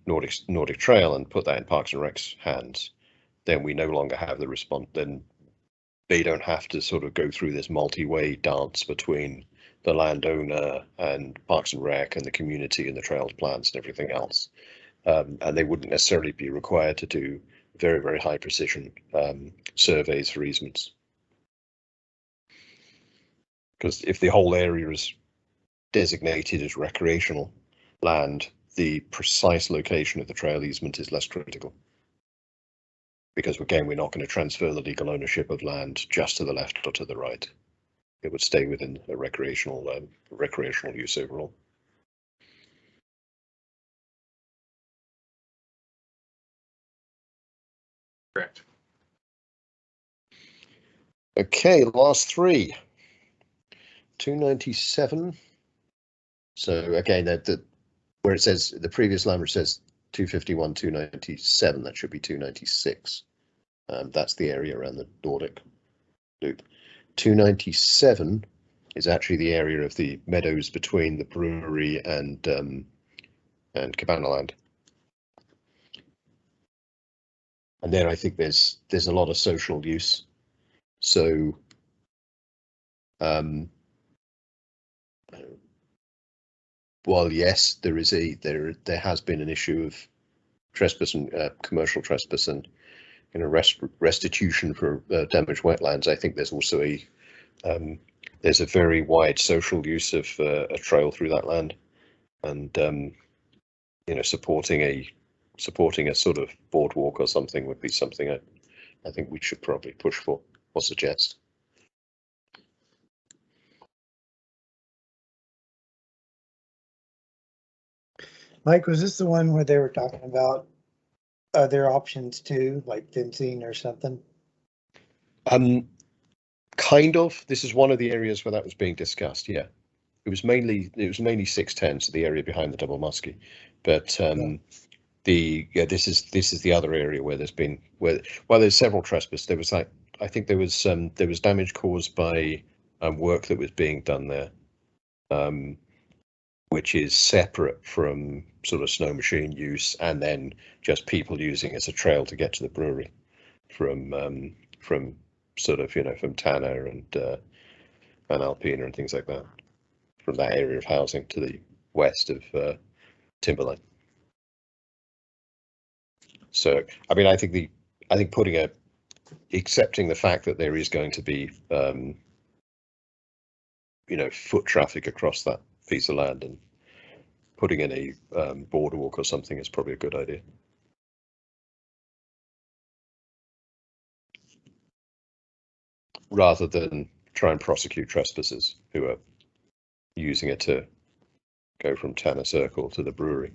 Nordic Trail and put that in Parks and Rec's hands, then we no longer have the response. Then they don't have to sort of go through this multi-way dance between the landowner and Parks and Rec and the community and the trails plans and everything else. And they wouldn't necessarily be required to do very, very high precision surveys for easements. Because if the whole area is designated as recreational land, the precise location of the trail easement is less critical. Because again, we're not going to transfer the legal ownership of land just to the left or to the right. It would stay within a recreational use overall. Correct. Okay, last three. 297. So again, where it says the previous language says 251, 297, that should be 296. That's the area around the Nordic. loop. 297 is actually the area of the meadows between the brewery and Cabana Land. And then I think there's a lot of social use. So while yes, there has been an issue of trespass and commercial trespass and restitution for damaged wetlands, I think there's also there's a very wide social use of a trail through that land, and supporting a sort of boardwalk or something would be something I think we should probably push for or suggest. Mike, was this the one where they were talking about other options too, like fencing or something? Kind of. This is one of the areas where that was being discussed. Yeah, it was mainly 610, so the area behind the double muskie. But this is the other area where there's several trespass. There was I think there was damage caused by work that was being done there, which is separate from sort of snow machine use, and then just people using it as a trail to get to the brewery from sort of from Tanner and Alpena and things like that, from that area of housing to the west of Timberline. So I mean, I think accepting the fact that there is going to be foot traffic across that piece of land and putting in a boardwalk or something is probably a good idea. Rather than try and prosecute trespassers who are using it to go from Tanner Circle to the brewery.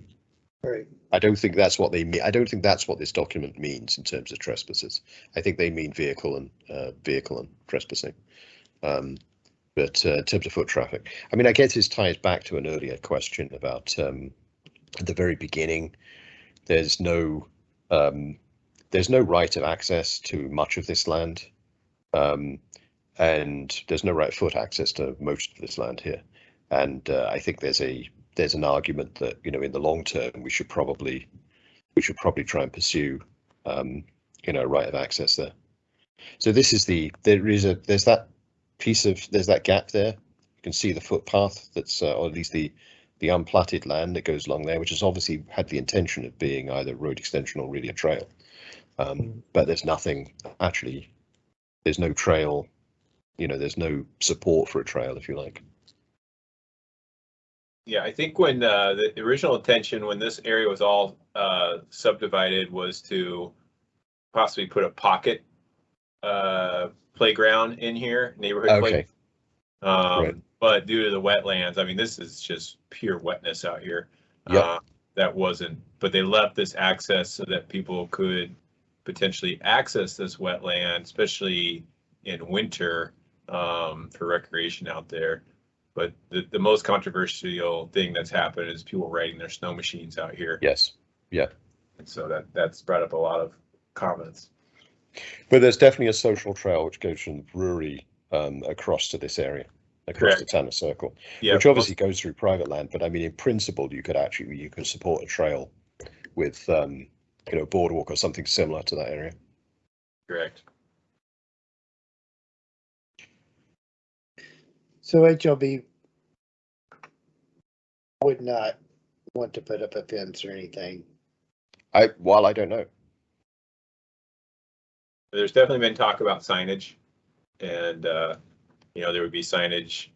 Right. I don't think that's what they mean. I don't think that's what this document means in terms of trespassers. I think they mean vehicle and trespassing. But in terms of foot traffic, I mean, I guess this ties back to an earlier question about at the very beginning, there's no right of access to much of this land, and there's no right of foot access to most of this land here. And I think there's an argument that in the long term we should probably try and pursue right of access there. So this is there's that gap there. You can see the footpath that's or at least the unplatted land that goes along there, which has obviously had the intention of being either road extension or really a trail. But there's nothing actually. There's no trail. There's no support for a trail, if you like. Yeah, I think when the original intention when this area was all subdivided was to possibly put a pocket playground in here, neighborhood play. Right. But due to the wetlands, I mean, this is just pure wetness out here. Yep. That wasn't, but they left this access so that people could potentially access this wetland, especially in winter, for recreation out there. But the most controversial thing that's happened is people riding their snow machines out here. Yes. Yeah. And so that's brought up a lot of comments. But there's definitely a social trail which goes from the brewery across to this area, across the Tanner Circle, which obviously goes through private land. But I mean, in principle, you could support a trail with a boardwalk or something similar to that area. Correct. So HLB would not want to put up a fence or anything. I don't know. There's definitely been talk about signage, and there would be signage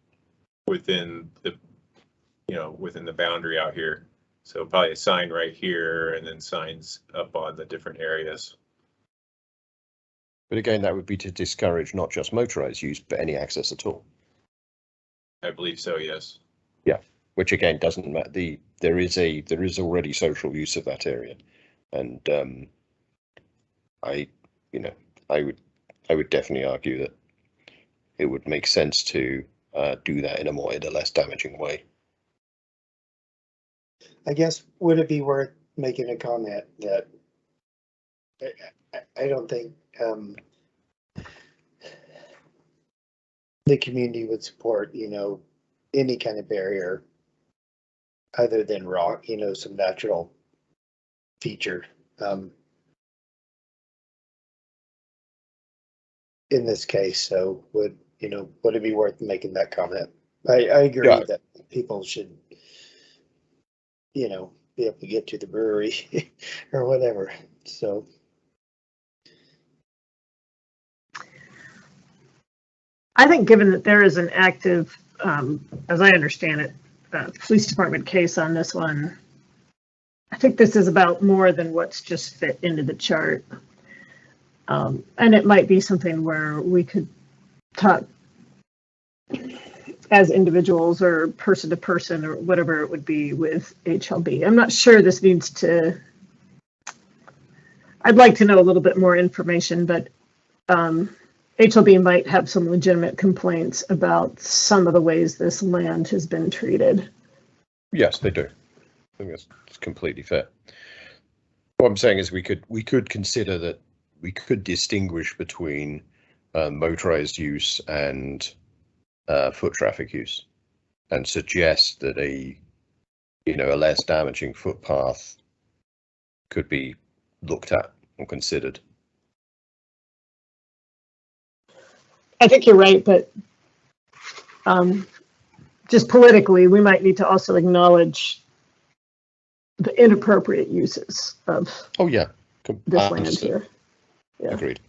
within the boundary out here. So probably a sign right here, and then signs up on the different areas. But again, that would be to discourage not just motorized use, but any access at all. I believe so, yes. Yeah, which again doesn't matter. There is already social use of that area, and I would definitely argue that it would make sense to do that in a less damaging way. I guess, would it be worth making a comment that I don't think the community would support, any kind of barrier other than rock, some natural feature. In this case, so would it be worth making that comment? I agree that people should, be able to get to the brewery or whatever. So. I think given that there is an active, as I understand it, police department case on this one, I think this is about more than what's just fit into the chart. And it might be something where we could talk as individuals or person to person or whatever it would be with HLB. I'm not sure this needs to, I'd like to know a little bit more information, but HLB might have some legitimate complaints about some of the ways this land has been treated. Yes, they do. I think that's completely fair. What I'm saying is we could consider that we could distinguish between motorized use and foot traffic use, and suggest that a less damaging footpath could be looked at or considered. I think you're right, but just politically, we might need to also acknowledge the inappropriate uses of this land here. Yeah. Agreed.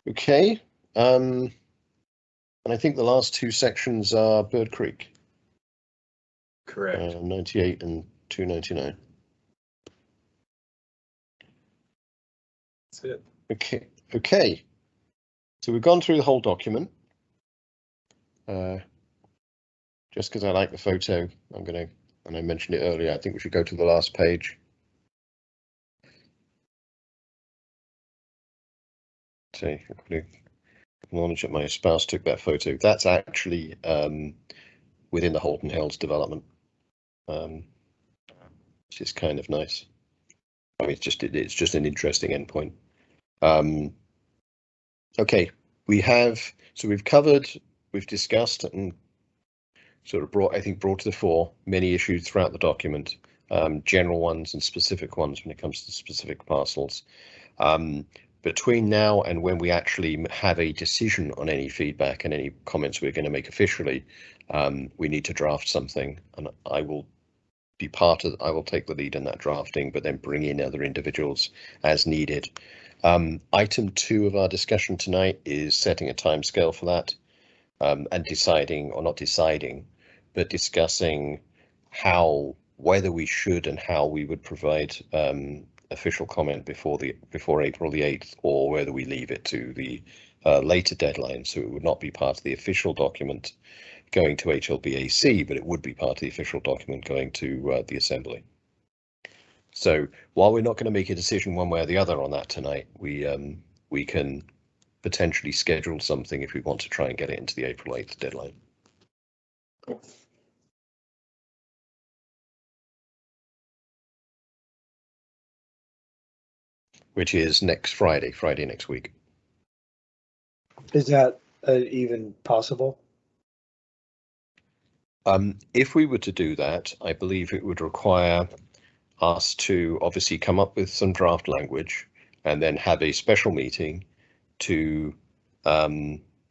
Okay, and I think the last two sections are Bird Creek. Correct. 98 and 299. That's it. Okay. So we've gone through the whole document. Just because I like the photo, and I mentioned it earlier, I think we should go to the last page. So, acknowledge that my spouse took that photo. That's actually within the Holden Hills development, which is kind of nice. I mean, it's just an interesting endpoint. Okay, we've discussed and sort of brought to the fore many issues throughout the document, general ones and specific ones when it comes to specific parcels. Between now and when we actually have a decision on any feedback and any comments we're going to make officially, we need to draft something, and I will take the lead in that drafting, but then bring in other individuals as needed. Item 2 of our discussion tonight is setting a timescale for that, and discussing whether we should and how we would provide official comment before April the 8th, or whether we leave it to the later deadline, so it would not be part of the official document going to HLBAC, but it would be part of the official document going to the Assembly. So while we're not going to make a decision one way or the other on that tonight, we can potentially schedule something if we want to try and get it into the April 8th deadline. Which is next Friday next week. Is that even possible? If we were to do that, I believe it would require us to obviously come up with some draft language and then have a special meeting to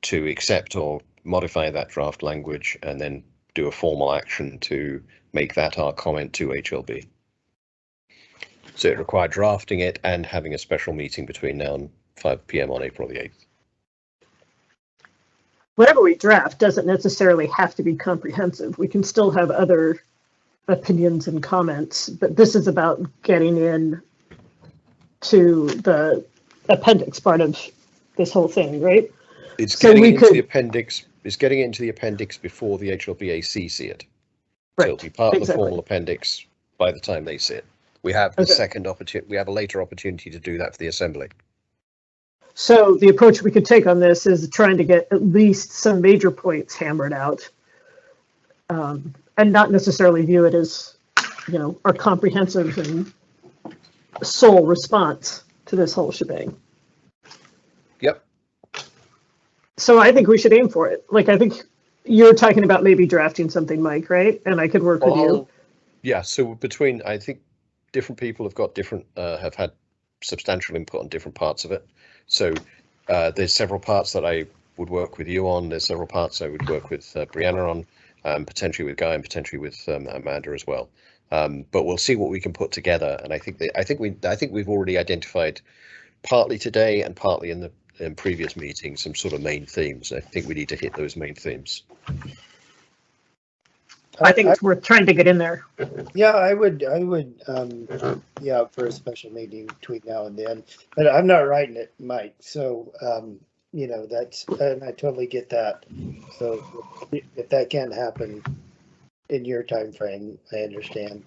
accept or modify that draft language, and then do a formal action to make that our comment to HLB. So it required drafting it and having a special meeting between now and 5 p.m. on April the 8th. Whatever we draft doesn't necessarily have to be comprehensive. We can still have other opinions and comments, but this is about getting in to the appendix part of this whole thing, right? It's getting into the appendix. It's getting into the appendix before the HLBAC see it. Right. So it'll be part of the formal appendix by the time they see it. We have the second opportunity. We have a later opportunity to do that for the Assembly. So the approach we could take on this is trying to get at least some major points hammered out, and not necessarily view it as, our comprehensive and sole response to this whole shebang. Yep. So I think we should aim for it. Like, I think you're talking about maybe drafting something, Mike, right? And I could work with you. Yeah, so I think different people have got different, have had substantial input on different parts of it. So there's several parts that I would work with you on. There's several parts I would work with Brianna on, potentially with Guy and potentially with Amanda as well. But we'll see what we can put together. And I think we've already identified, partly today and partly in previous meetings, some sort of main themes. I think we need to hit those main themes. I think it's worth trying to get in there. Yeah, I would, yeah, for a special meeting between now and then, but I'm not writing it, Mike, so, you know, and I totally get that. So if that can't happen in your time frame, I understand.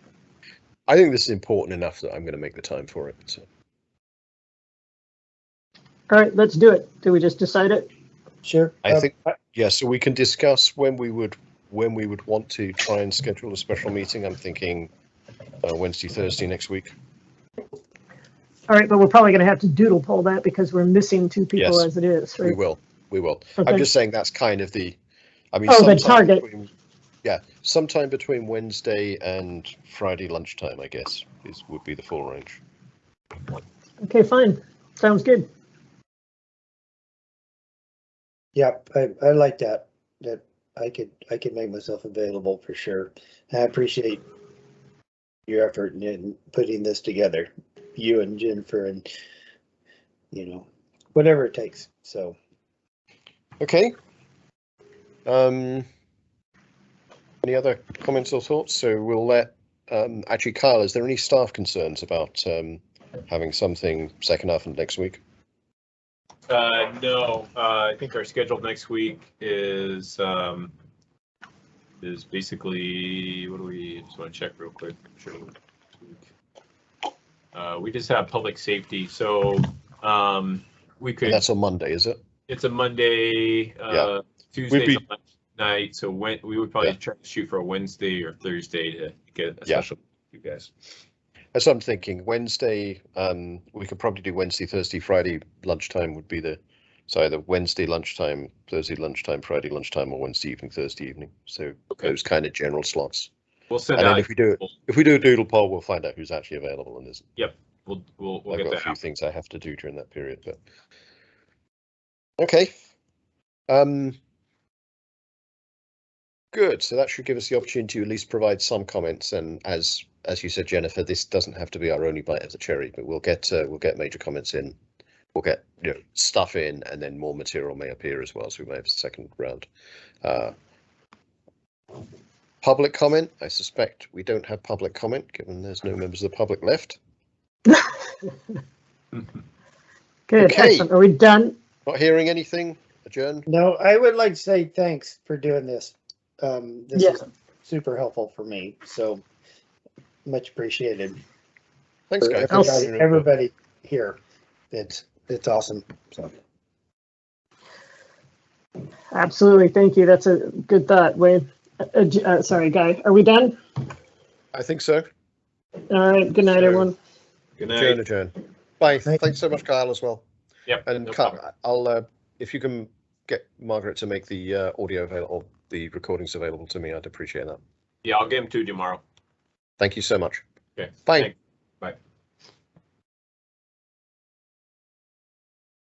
I think this is important enough that I'm going to make the time for it. So. All right, let's do it. Do we just decide it? Sure. I think, yeah, so we can discuss when we would want to try and schedule a special meeting. I'm thinking Wednesday, Thursday next week. All right, but we're probably going to have to doodle poll that because we're missing 2 people as it is, right? We will. Okay. I'm just saying that's kind of the, I mean, the target. Sometime between Wednesday and Friday lunchtime, I guess, would be the full range. Okay, fine. Sounds good. Yep, I like that. That I could make myself available for sure. I appreciate your effort in putting this together, you and Jennifer, and you know, whatever it takes. So, okay. Any other comments or thoughts? So we'll let. Actually, Kyle, is there any staff concerns about having something second half of next week? No, I think our schedule next week is basically, what do we just want to check real quick? Sure. We just have public safety, so we could. And that's on Monday, is it? It's a Monday, Tuesday night, so we would probably try to shoot for a Wednesday or Thursday to get a special you guys. As I'm thinking, Wednesday, we could probably do Wednesday, Thursday, Friday lunchtime would be either Wednesday lunchtime, Thursday lunchtime, Friday lunchtime, or Wednesday evening, Thursday evening. So those kind of general slots. We'll send and out. Then if we do a doodle poll, we'll find out who's actually available and isn't. Yep, we'll I've get got that a few out. things I have to do during that period, but okay. Good. So that should give us the opportunity to at least provide some comments. And as you said, Jennifer, this doesn't have to be our only bite of the cherry, but we'll get major comments in. We'll get stuff in, and then more material may appear as well. So we may have a second round. Public comment. I suspect we don't have public comment, given there's no members of the public left. Good. Okay. Excellent. Are we done? Not hearing anything. Adjourn. no, I would like to say thanks for doing this. This is super helpful for me. So much appreciated. Thanks, guys. Everybody here. It's awesome. So. Absolutely. Thank you. That's a good thought, Wayne. Sorry, Guy. Are we done? I think so. All right. Good night, everyone. Good night. Adjourn. Bye. Thanks so much, Kyle, as well. Yep. And no Kyle, problem. I'll if you can get Margaret to make the audio available, the recordings available to me, I'd appreciate that. Yeah, I'll get them to you tomorrow. Thank you so much. Okay. Bye. Thanks. Bye.